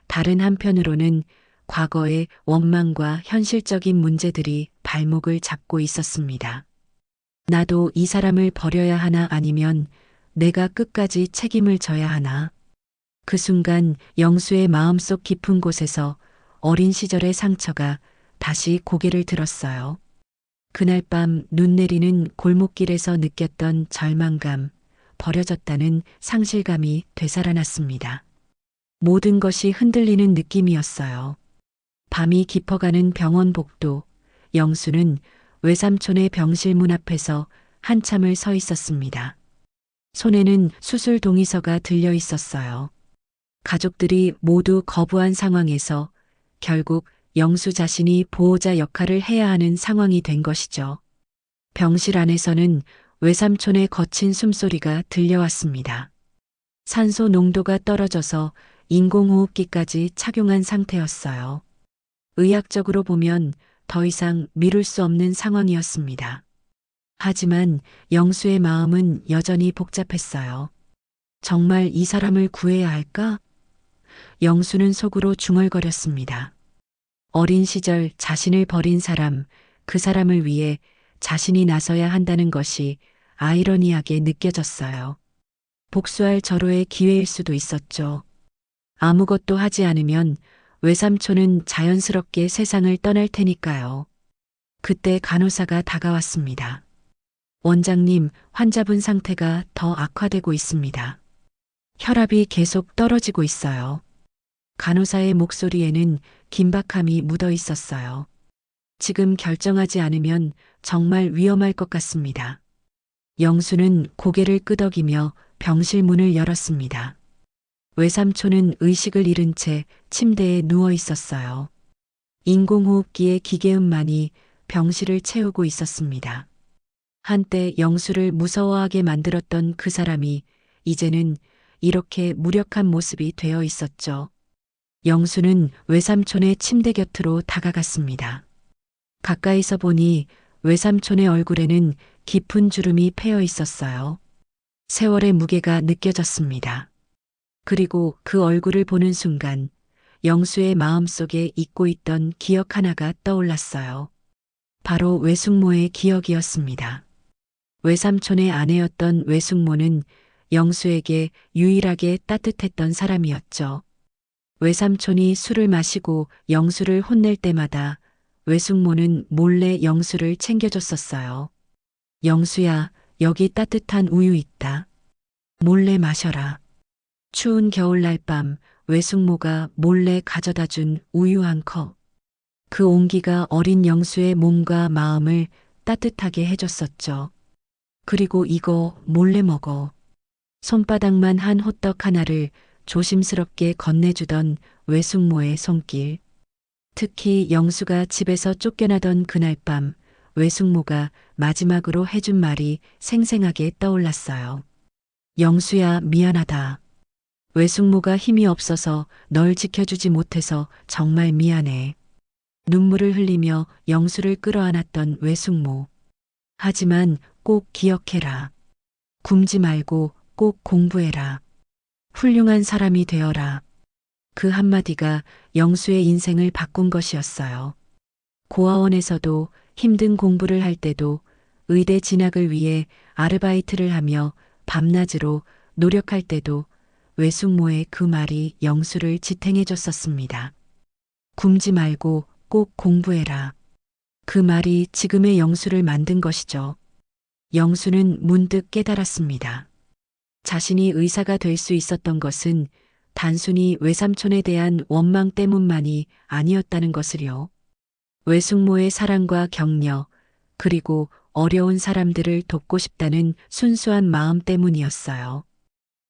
다른 한편으로는 과거의 원망과 현실적인 문제들이 발목을 잡고 있었습니다. 나도 이 사람을 버려야 하나 아니면 내가 끝까지 책임을 져야 하나. 그 순간 영수의 마음속 깊은 곳에서 어린 시절의 상처가 다시 고개를 들었어요. 그날 밤 눈 내리는 골목길에서 느꼈던 절망감, 버려졌다는 상실감이 되살아났습니다. 모든 것이 흔들리는 느낌이었어요. 밤이 깊어가는 병원 복도, 영수는 외삼촌의 병실 문 앞에서 한참을 서 있었습니다. 손에는 수술 동의서가 들려 있었어요. 가족들이 모두 거부한 상황에서 결국 영수 자신이 보호자 역할을 해야 하는 상황이 된 것이죠. 병실 안에서는 외삼촌의 거친 숨소리가 들려왔습니다. 산소 농도가 떨어져서 인공호흡기까지 착용한 상태였어요. 의학적으로 보면 더 이상 미룰 수 없는 상황이었습니다. 하지만 영수의 마음은 여전히 복잡했어요. 정말 이 사람을 구해야 할까? 영수는 속으로 중얼거렸습니다. 어린 시절 자신을 버린 사람, 그 사람을 위해 자신이 나서야 한다는 것이 아이러니하게 느껴졌어요. 복수할 절호의 기회일 수도 있었죠. 아무것도 하지 않으면 외삼촌은 자연스럽게 세상을 떠날 테니까요. 그때 간호사가 다가왔습니다. 원장님, 환자분 상태가 더 악화되고 있습니다. 혈압이 계속 떨어지고 있어요. 간호사의 목소리에는 긴박함이 묻어 있었어요. 지금 결정하지 않으면 정말 위험할 것 같습니다. 영수는 고개를 끄덕이며 병실 문을 열었습니다. 외삼촌은 의식을 잃은 채 침대에 누워 있었어요. 인공호흡기의 기계음만이 병실을 채우고 있었습니다. 한때 영수를 무서워하게 만들었던 그 사람이 이제는 이렇게 무력한 모습이 되어 있었죠. 영수는 외삼촌의 침대 곁으로 다가갔습니다. 가까이서 보니 외삼촌의 얼굴에는 깊은 주름이 패여 있었어요. 세월의 무게가 느껴졌습니다. 그리고 그 얼굴을 보는 순간 영수의 마음속에 잊고 있던 기억 하나가 떠올랐어요. 바로 외숙모의 기억이었습니다. 외삼촌의 아내였던 외숙모는 영수에게 유일하게 따뜻했던 사람이었죠. 외삼촌이 술을 마시고 영수를 혼낼 때마다 외숙모는 몰래 영수를 챙겨줬었어요. 영수야, 여기 따뜻한 우유 있다. 몰래 마셔라. 추운 겨울날 밤 외숙모가 몰래 가져다 준 우유 한 컵. 그 온기가 어린 영수의 몸과 마음을 따뜻하게 해줬었죠. 그리고 이거 몰래 먹어. 손바닥만 한 호떡 하나를 조심스럽게 건네주던 외숙모의 손길. 특히 영수가 집에서 쫓겨나던 그날 밤 외숙모가 마지막으로 해준 말이 생생하게 떠올랐어요. 영수야, 미안하다. 외숙모가 힘이 없어서 널 지켜주지 못해서 정말 미안해. 눈물을 흘리며 영수를 끌어안았던 외숙모. 하지만 꼭 기억해라. 굶지 말고 꼭 공부해라. 훌륭한 사람이 되어라. 그 한마디가 영수의 인생을 바꾼 것이었어요. 고아원에서도 힘든 공부를 할 때도 의대 진학을 위해 아르바이트를 하며 밤낮으로 노력할 때도 외숙모의 그 말이 영수를 지탱해 줬었습니다. 굶지 말고 꼭 공부해라. 그 말이 지금의 영수를 만든 것이죠. 영수는 문득 깨달았습니다. 자신이 의사가 될 수 있었던 것은 단순히 외삼촌에 대한 원망 때문만이 아니었다는 것을요. 외숙모의 사랑과 격려, 그리고 어려운 사람들을 돕고 싶다는 순수한 마음 때문이었어요.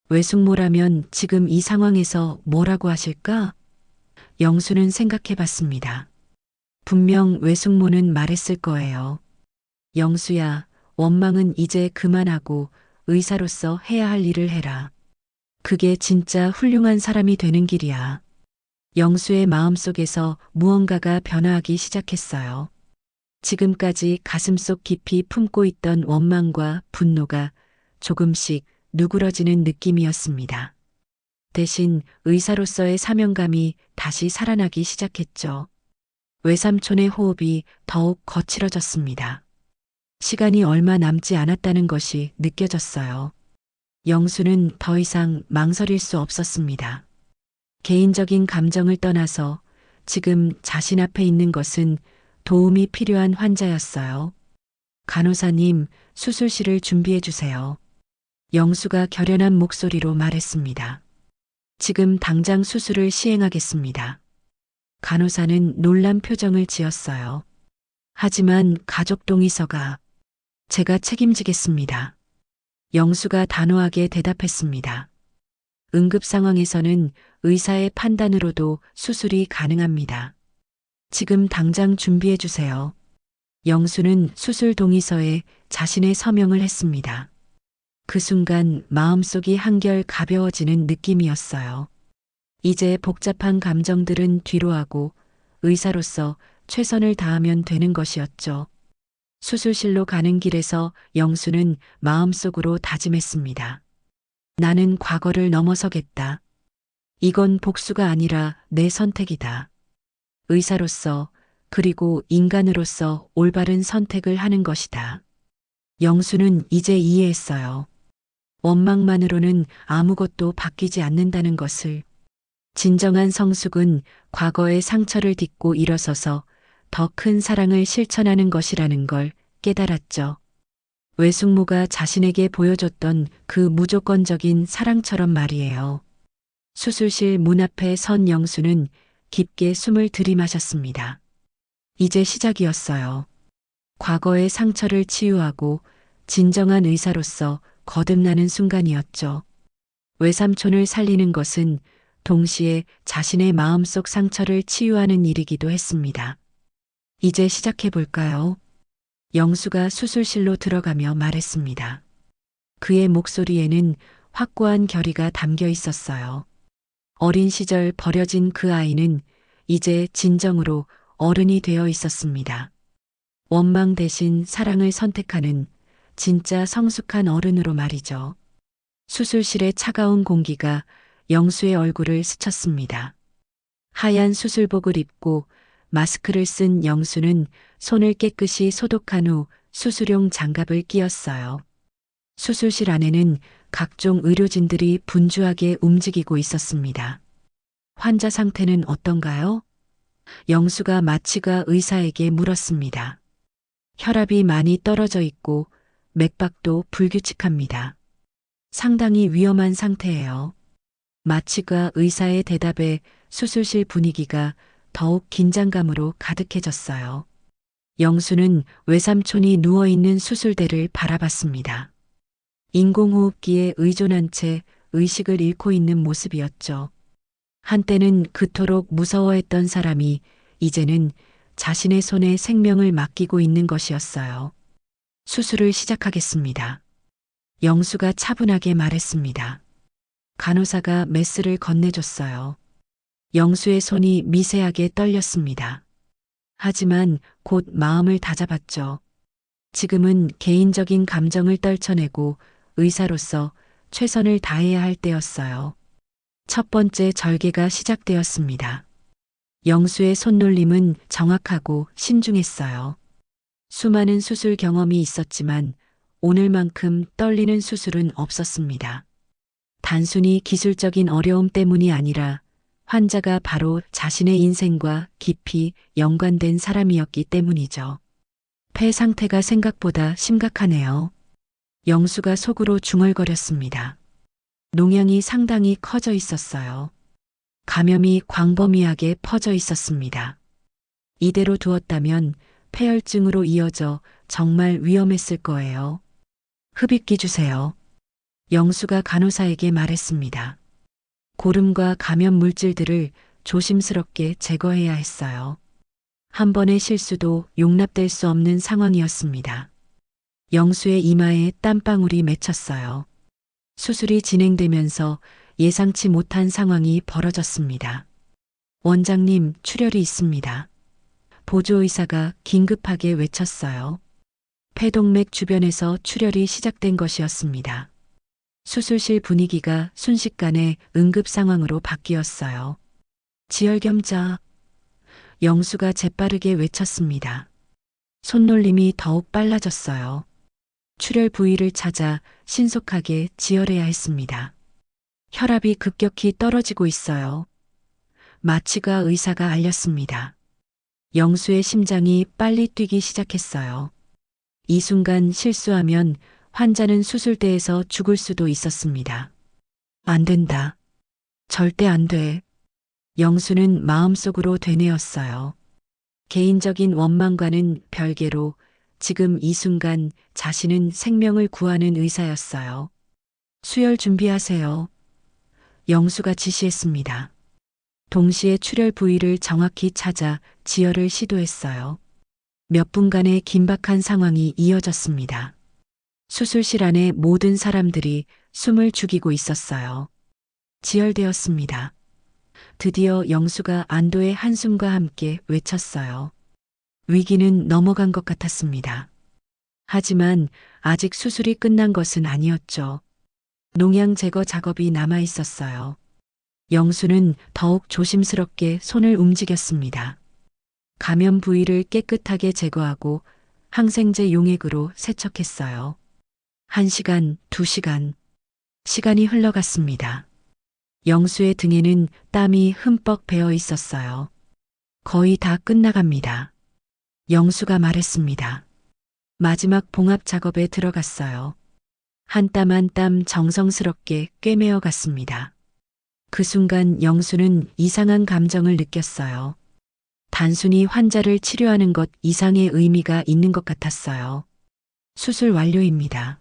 외숙모라면 지금 이 상황에서 뭐라고 하실까? 영수는 생각해 봤습니다. 분명 외숙모는 말했을 거예요. 영수야, 원망은 이제 그만하고 의사로서 해야 할 일을 해라. 그게 진짜 훌륭한 사람이 되는 길이야. 영수의 마음속에서 무언가가 변화하기 시작했어요. 지금까지 가슴속 깊이 품고 있던 원망과 분노가 조금씩 누그러지는 느낌이었습니다. 대신 의사로서의 사명감이 다시 살아나기 시작했죠. 외삼촌의 호흡이 더욱 거칠어졌습니다. 시간이 얼마 남지 않았다는 것이 느껴졌어요. 영수는 더 이상 망설일 수 없었습니다. 개인적인 감정을 떠나서 지금 자신 앞에 있는 것은 도움이 필요한 환자였어요. 간호사님, 수술실을 준비해 주세요. 영수가 결연한 목소리로 말했습니다. 지금 당장 수술을 시행하겠습니다. 간호사는 놀란 표정을 지었어요. 하지만 가족 동의서가 제가 책임지겠습니다. 영수가 단호하게 대답했습니다. 응급 상황에서는 의사의 판단으로도 수술이 가능합니다. 지금 당장 준비해 주세요. 영수는 수술 동의서에 자신의 서명을 했습니다. 그 순간 마음속이 한결 가벼워지는 느낌이었어요. 이제 복잡한 감정들은 뒤로하고 의사로서 최선을 다하면 되는 것이었죠. 수술실로 가는 길에서 영수는 마음속으로 다짐했습니다. 나는 과거를 넘어서겠다. 이건 복수가 아니라 내 선택이다. 의사로서 그리고 인간으로서 올바른 선택을 하는 것이다. 영수는 이제 이해했어요. 원망만으로는 아무것도 바뀌지 않는다는 것을. 진정한 성숙은 과거의 상처를 딛고 일어서서 더 큰 사랑을 실천하는 것이라는 걸 깨달았죠. 외숙모가 자신에게 보여줬던 그 무조건적인 사랑처럼 말이에요. 수술실 문 앞에 선 영수는 깊게 숨을 들이마셨습니다. 이제 시작이었어요. 과거의 상처를 치유하고 진정한 의사로서 거듭나는 순간이었죠. 외삼촌을 살리는 것은 동시에 자신의 마음속 상처를 치유하는 일이기도 했습니다. 이제 시작해 볼까요? 영수가 수술실로 들어가며 말했습니다. 그의 목소리에는 확고한 결의가 담겨 있었어요. 어린 시절 버려진 그 아이는 이제 진정으로 어른이 되어 있었습니다. 원망 대신 사랑을 선택하는 진짜 성숙한 어른으로 말이죠. 수술실의 차가운 공기가 영수의 얼굴을 스쳤습니다. 하얀 수술복을 입고 마스크를 쓴 영수는 손을 깨끗이 소독한 후 수술용 장갑을 끼웠어요. 수술실 안에는 각종 의료진들이 분주하게 움직이고 있었습니다. 환자 상태는 어떤가요? 영수가 마취가 의사에게 물었습니다. 혈압이 많이 떨어져 있고 맥박도 불규칙합니다. 상당히 위험한 상태예요. 마취가 의사의 대답에 수술실 분위기가 더욱 긴장감으로 가득해졌어요. 영수는 외삼촌이 누워있는 수술대를 바라봤습니다. 인공호흡기에 의존한 채 의식을 잃고 있는 모습이었죠. 한때는 그토록 무서워했던 사람이 이제는 자신의 손에 생명을 맡기고 있는 것이었어요. 수술을 시작하겠습니다. 영수가 차분하게 말했습니다. 간호사가 메스를 건네줬어요. 영수의 손이 미세하게 떨렸습니다. 하지만 곧 마음을 다잡았죠. 지금은 개인적인 감정을 떨쳐내고 의사로서 최선을 다해야 할 때였어요. 첫 번째 절개가 시작되었습니다. 영수의 손놀림은 정확하고 신중했어요. 수많은 수술 경험이 있었지만 오늘만큼 떨리는 수술은 없었습니다. 단순히 기술적인 어려움 때문이 아니라 환자가 바로 자신의 인생과 깊이 연관된 사람이었기 때문이죠. 폐 상태가 생각보다 심각하네요. 영수가 속으로 중얼거렸습니다. 농양이 상당히 커져 있었어요. 감염이 광범위하게 퍼져 있었습니다. 이대로 두었다면 폐혈증으로 이어져 정말 위험했을 거예요. 흡입기 주세요. 영수가 간호사에게 말했습니다. 고름과 감염 물질들을 조심스럽게 제거해야 했어요. 한 번의 실수도 용납될 수 없는 상황이었습니다. 영수의 이마에 땀방울이 맺혔어요. 수술이 진행되면서 예상치 못한 상황이 벌어졌습니다. 원장님, 출혈이 있습니다. 보조의사가 긴급하게 외쳤어요. 폐동맥 주변에서 출혈이 시작된 것이었습니다. 수술실 분위기가 순식간에 응급 상황으로 바뀌었어요. 지혈경자. 영수가 재빠르게 외쳤습니다. 손놀림이 더욱 빨라졌어요. 출혈 부위를 찾아 신속하게 지혈해야 했습니다. 혈압이 급격히 떨어지고 있어요. 마취가 의사가 알렸습니다. 영수의 심장이 빨리 뛰기 시작했어요. 이 순간 실수하면 환자는 수술대에서 죽을 수도 있었습니다. 안 된다. 절대 안 돼. 영수는 마음속으로 되뇌었어요. 개인적인 원망과는 별개로 지금 이 순간 자신은 생명을 구하는 의사였어요. 수혈 준비하세요. 영수가 지시했습니다. 동시에 출혈 부위를 정확히 찾아 지혈을 시도했어요. 몇 분간의 긴박한 상황이 이어졌습니다. 수술실 안에 모든 사람들이 숨을 죽이고 있었어요. 지혈되었습니다. 드디어 영수가 안도의 한숨과 함께 외쳤어요. 위기는 넘어간 것 같았습니다. 하지만 아직 수술이 끝난 것은 아니었죠. 농양 제거 작업이 남아 있었어요. 영수는 더욱 조심스럽게 손을 움직였습니다. 감염 부위를 깨끗하게 제거하고 항생제 용액으로 세척했어요. 1시간, 2시간. 시간이 흘러갔습니다. 영수의 등에는 땀이 흠뻑 배어 있었어요. 거의 다 끝나갑니다. 영수가 말했습니다. 마지막 봉합 작업에 들어갔어요. 한 땀 한 땀 정성스럽게 꿰매어 갔습니다. 그 순간 영수는 이상한 감정을 느꼈어요. 단순히 환자를 치료하는 것 이상의 의미가 있는 것 같았어요. 수술 완료입니다.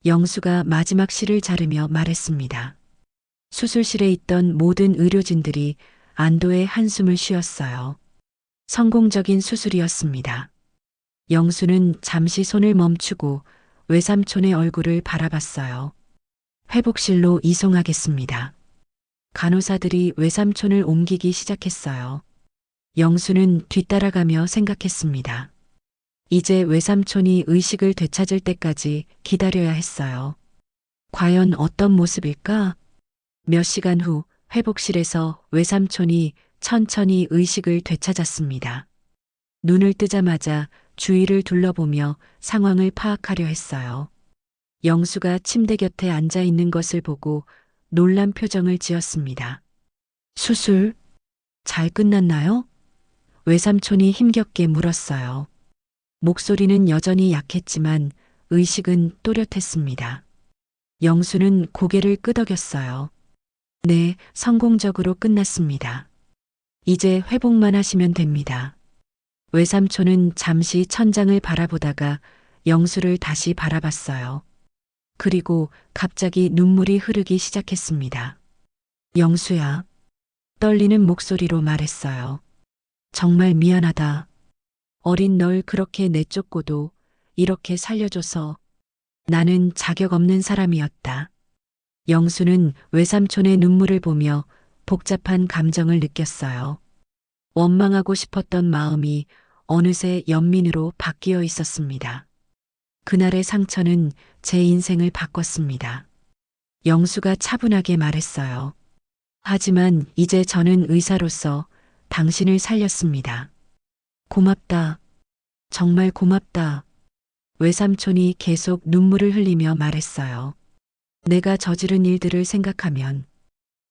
영수가 마지막 실을 자르며 말했습니다. 수술실에 있던 모든 의료진들이 안도의 한숨을 쉬었어요. 성공적인 수술이었습니다. 영수는 잠시 손을 멈추고 외삼촌의 얼굴을 바라봤어요. 회복실로 이송하겠습니다. 간호사들이 외삼촌을 옮기기 시작했어요. 영수는 뒤따라가며 생각했습니다. 이제 외삼촌이 의식을 되찾을 때까지 기다려야 했어요. 과연 어떤 모습일까? 몇 시간 후 회복실에서 외삼촌이 천천히 의식을 되찾았습니다. 눈을 뜨자마자 주위를 둘러보며 상황을 파악하려 했어요. 영수가 침대 곁에 앉아 있는 것을 보고 놀란 표정을 지었습니다. 수술 잘 끝났나요? 외삼촌이 힘겹게 물었어요. 목소리는 여전히 약했지만 의식은 또렷했습니다. 영수는 고개를 끄덕였어요. 네, 성공적으로 끝났습니다. 이제 회복만 하시면 됩니다. 외삼촌은 잠시 천장을 바라보다가 영수를 다시 바라봤어요. 그리고 갑자기 눈물이 흐르기 시작했습니다. 영수야, 떨리는 목소리로 말했어요. 정말 미안하다. 어린 널 그렇게 내쫓고도 이렇게 살려줘서 나는 자격 없는 사람이었다. 영수는 외삼촌의 눈물을 보며 복잡한 감정을 느꼈어요. 원망하고 싶었던 마음이 어느새 연민으로 바뀌어 있었습니다. 그날의 상처는 제 인생을 바꿨습니다. 영수가 차분하게 말했어요. 하지만 이제 저는 의사로서 당신을 살렸습니다. 고맙다. 정말 고맙다. 외삼촌이 계속 눈물을 흘리며 말했어요. 내가 저지른 일들을 생각하면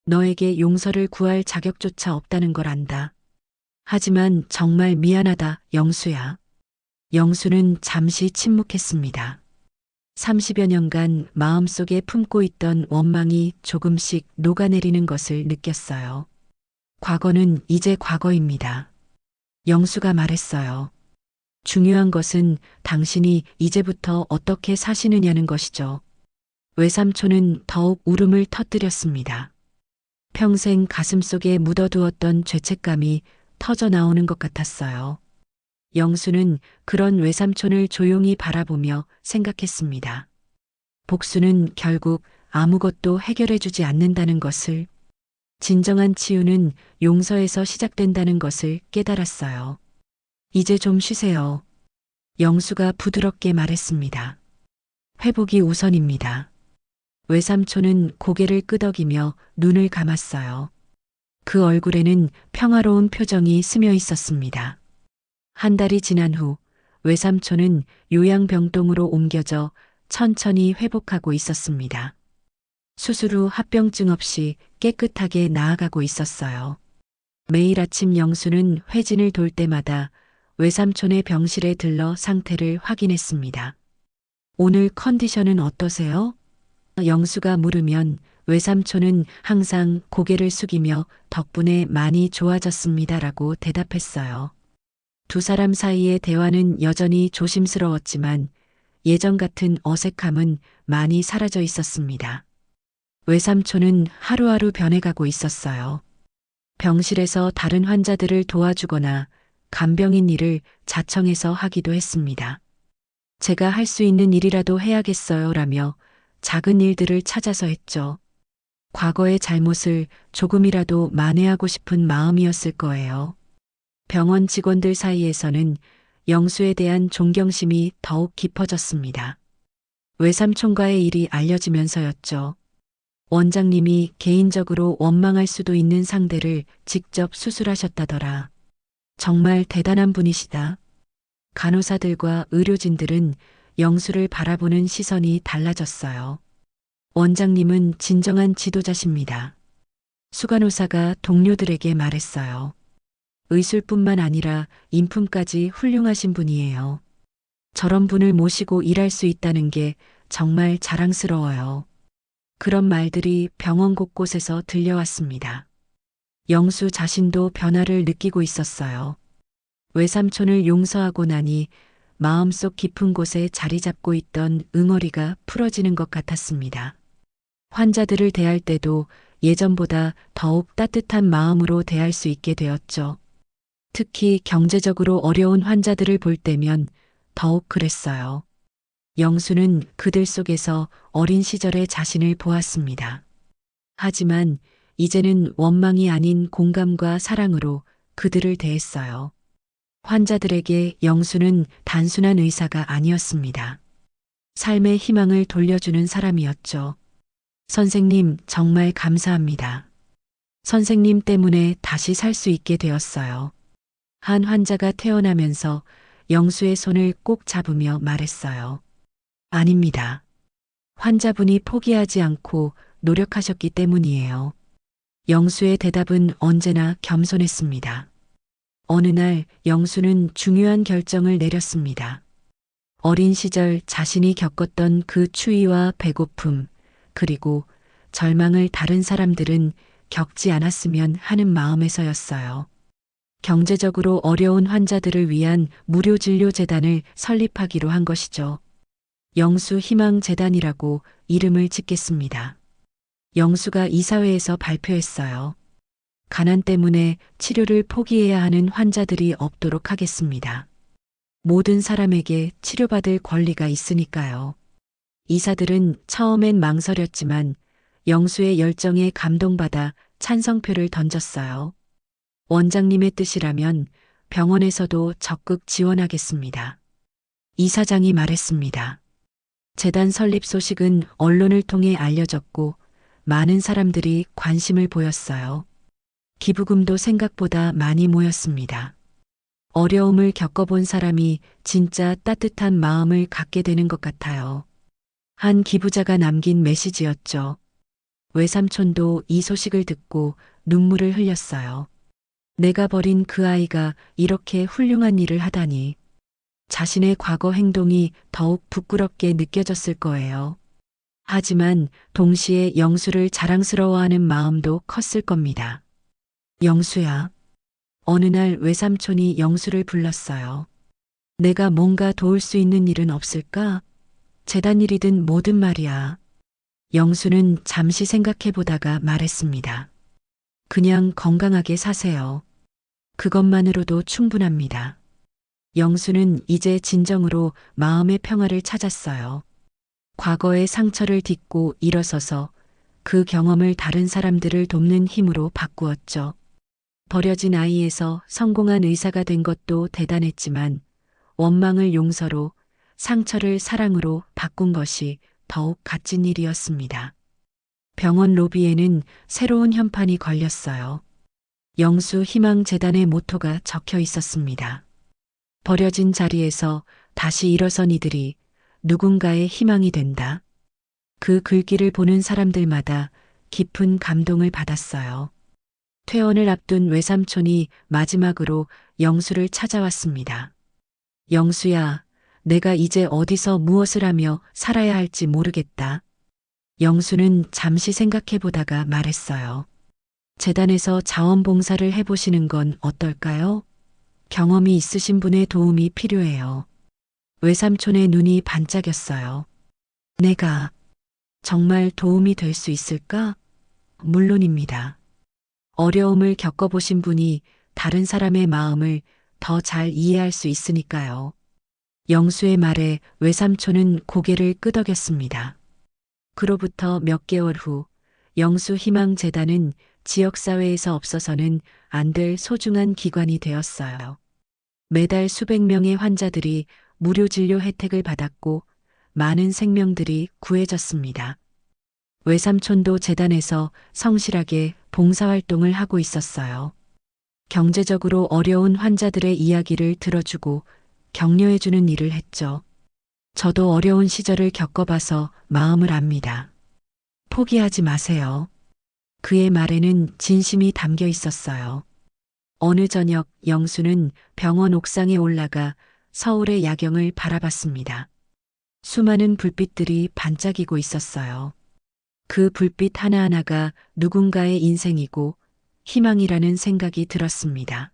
너에게 용서를 구할 자격조차 없다는 걸 안다. 하지만 정말 미안하다, 영수야. 영수는 잠시 침묵했습니다. 30여 년간 마음속에 품고 있던 원망이 조금씩 녹아내리는 것을 느꼈어요. 과거는 이제 과거입니다. 영수가 말했어요. 중요한 것은 당신이 이제부터 어떻게 사시느냐는 것이죠. 외삼촌은 더욱 울음을 터뜨렸습니다. 평생 가슴속에 묻어두었던 죄책감이 터져 나오는 것 같았어요. 영수는 그런 외삼촌을 조용히 바라보며 생각했습니다. 복수는 결국 아무것도 해결해주지 않는다는 것을, 진정한 치유는 용서에서 시작된다는 것을 깨달았어요. 이제 좀 쉬세요. 영수가 부드럽게 말했습니다. 회복이 우선입니다. 외삼촌은 고개를 끄덕이며 눈을 감았어요. 그 얼굴에는 평화로운 표정이 스며 있었습니다. 한 달이 지난 후 외삼촌은 요양병동으로 옮겨져 천천히 회복하고 있었습니다. 수술 후 합병증 없이 깨끗하게 나아가고 있었어요. 매일 아침 영수는 회진을 돌 때마다 외삼촌의 병실에 들러 상태를 확인했습니다. 오늘 컨디션은 어떠세요? 영수가 물으면 외삼촌은 항상 고개를 숙이며 덕분에 많이 좋아졌습니다라고 대답했어요. 두 사람 사이의 대화는 여전히 조심스러웠지만 예전 같은 어색함은 많이 사라져 있었습니다. 외삼촌은 하루하루 변해가고 있었어요. 병실에서 다른 환자들을 도와주거나 간병인 일을 자청해서 하기도 했습니다. 제가 할 수 있는 일이라도 해야겠어요 라며 작은 일들을 찾아서 했죠. 과거의 잘못을 조금이라도 만회하고 싶은 마음이었을 거예요. 병원 직원들 사이에서는 영수에 대한 존경심이 더욱 깊어졌습니다. 외삼촌과의 일이 알려지면서였죠. 원장님이 개인적으로 원망할 수도 있는 상대를 직접 수술하셨다더라. 정말 대단한 분이시다. 간호사들과 의료진들은 영수를 바라보는 시선이 달라졌어요. 원장님은 진정한 지도자십니다. 수간호사가 동료들에게 말했어요. 의술뿐만 아니라 인품까지 훌륭하신 분이에요. 저런 분을 모시고 일할 수 있다는 게 정말 자랑스러워요. 그런 말들이 병원 곳곳에서 들려왔습니다. 영수 자신도 변화를 느끼고 있었어요. 외삼촌을 용서하고 나니 마음속 깊은 곳에 자리 잡고 있던 응어리가 풀어지는 것 같았습니다. 환자들을 대할 때도 예전보다 더욱 따뜻한 마음으로 대할 수 있게 되었죠. 특히 경제적으로 어려운 환자들을 볼 때면 더욱 그랬어요. 영수는 그들 속에서 어린 시절의 자신을 보았습니다. 하지만 이제는 원망이 아닌 공감과 사랑으로 그들을 대했어요. 환자들에게 영수는 단순한 의사가 아니었습니다. 삶의 희망을 돌려주는 사람이었죠. 선생님, 정말 감사합니다. 선생님 때문에 다시 살 수 있게 되었어요. 한 환자가 퇴원하면서 영수의 손을 꼭 잡으며 말했어요. 아닙니다. 환자분이 포기하지 않고 노력하셨기 때문이에요. 영수의 대답은 언제나 겸손했습니다. 어느 날 영수는 중요한 결정을 내렸습니다. 어린 시절 자신이 겪었던 그 추위와 배고픔, 그리고 절망을 다른 사람들은 겪지 않았으면 하는 마음에서였어요. 경제적으로 어려운 환자들을 위한 무료진료재단을 설립하기로 한 것이죠. 영수희망재단이라고 이름을 짓겠습니다. 영수가 이사회에서 발표했어요. 가난 때문에 치료를 포기해야 하는 환자들이 없도록 하겠습니다. 모든 사람에게 치료받을 권리가 있으니까요. 이사들은 처음엔 망설였지만 영수의 열정에 감동받아 찬성표를 던졌어요. 원장님의 뜻이라면 병원에서도 적극 지원하겠습니다. 이사장이 말했습니다. 재단 설립 소식은 언론을 통해 알려졌고 많은 사람들이 관심을 보였어요. 기부금도 생각보다 많이 모였습니다. 어려움을 겪어본 사람이 진짜 따뜻한 마음을 갖게 되는 것 같아요. 한 기부자가 남긴 메시지였죠. 외삼촌도 이 소식을 듣고 눈물을 흘렸어요. 내가 버린 그 아이가 이렇게 훌륭한 일을 하다니. 자신의 과거 행동이 더욱 부끄럽게 느껴졌을 거예요. 하지만 동시에 영수를 자랑스러워하는 마음도 컸을 겁니다. 영수야. 어느 날 외삼촌이 영수를 불렀어요. 내가 뭔가 도울 수 있는 일은 없을까? 재단 일이든 뭐든 말이야. 영수는 잠시 생각해 보다가 말했습니다. 그냥 건강하게 사세요. 그것만으로도 충분합니다. 영수는 이제 진정으로 마음의 평화를 찾았어요. 과거의 상처를 딛고 일어서서 그 경험을 다른 사람들을 돕는 힘으로 바꾸었죠. 버려진 아이에서 성공한 의사가 된 것도 대단했지만 원망을 용서로, 상처를 사랑으로 바꾼 것이 더욱 값진 일이었습니다. 병원 로비에는 새로운 현판이 걸렸어요. 영수 희망재단의 모토가 적혀 있었습니다. 버려진 자리에서 다시 일어선 이들이 누군가의 희망이 된다. 그 글귀를 보는 사람들마다 깊은 감동을 받았어요. 퇴원을 앞둔 외삼촌이 마지막으로 영수를 찾아왔습니다. 영수야, 내가 이제 어디서 무엇을 하며 살아야 할지 모르겠다. 영수는 잠시 생각해 보다가 말했어요. 재단에서 자원봉사를 해보시는 건 어떨까요? 경험이 있으신 분의 도움이 필요해요. 외삼촌의 눈이 반짝였어요. 내가 정말 도움이 될 수 있을까? 물론입니다. 어려움을 겪어보신 분이 다른 사람의 마음을 더 잘 이해할 수 있으니까요. 영수의 말에 외삼촌은 고개를 끄덕였습니다. 그로부터 몇 개월 후 영수 희망재단은 지역사회에서 없어서는 안 될 소중한 기관이 되었어요. 매달 수백 명의 환자들이 무료 진료 혜택을 받았고 많은 생명들이 구해졌습니다. 외삼촌도 재단에서 성실하게 봉사활동을 하고 있었어요. 경제적으로 어려운 환자들의 이야기를 들어주고 격려해주는 일을 했죠. 저도 어려운 시절을 겪어봐서 마음을 압니다. 포기하지 마세요. 그의 말에는 진심이 담겨 있었어요. 어느 저녁 영수는 병원 옥상에 올라가 서울의 야경을 바라봤습니다. 수많은 불빛들이 반짝이고 있었어요. 그 불빛 하나하나가 누군가의 인생이고 희망이라는 생각이 들었습니다.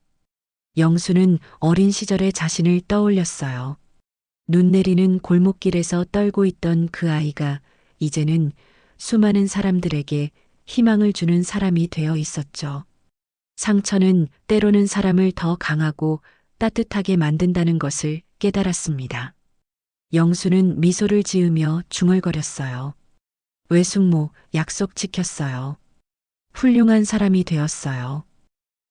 영수는 어린 시절의 자신을 떠올렸어요. 눈 내리는 골목길에서 떨고 있던 그 아이가 이제는 수많은 사람들에게 희망을 주는 사람이 되어 있었죠. 상처는 때로는 사람을 더 강하고 따뜻하게 만든다는 것을 깨달았습니다. 영수는 미소를 지으며 중얼거렸어요. 외숙모, 약속 지켰어요. 훌륭한 사람이 되었어요.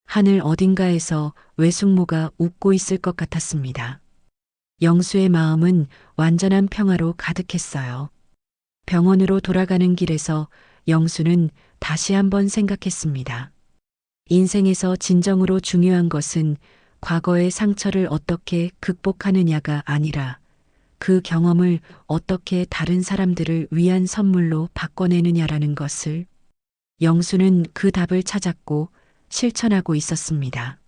하늘 어딘가에서 외숙모가 웃고 있을 것 같았습니다. 영수의 마음은 완전한 평화로 가득했어요. 병원으로 돌아가는 길에서 영수는 다시 한번 생각했습니다. 인생에서 진정으로 중요한 것은 과거의 상처를 어떻게 극복하느냐가 아니라 그 경험을 어떻게 다른 사람들을 위한 선물로 바꿔내느냐라는 것을 영수는 그 답을 찾았고 실천하고 있었습니다.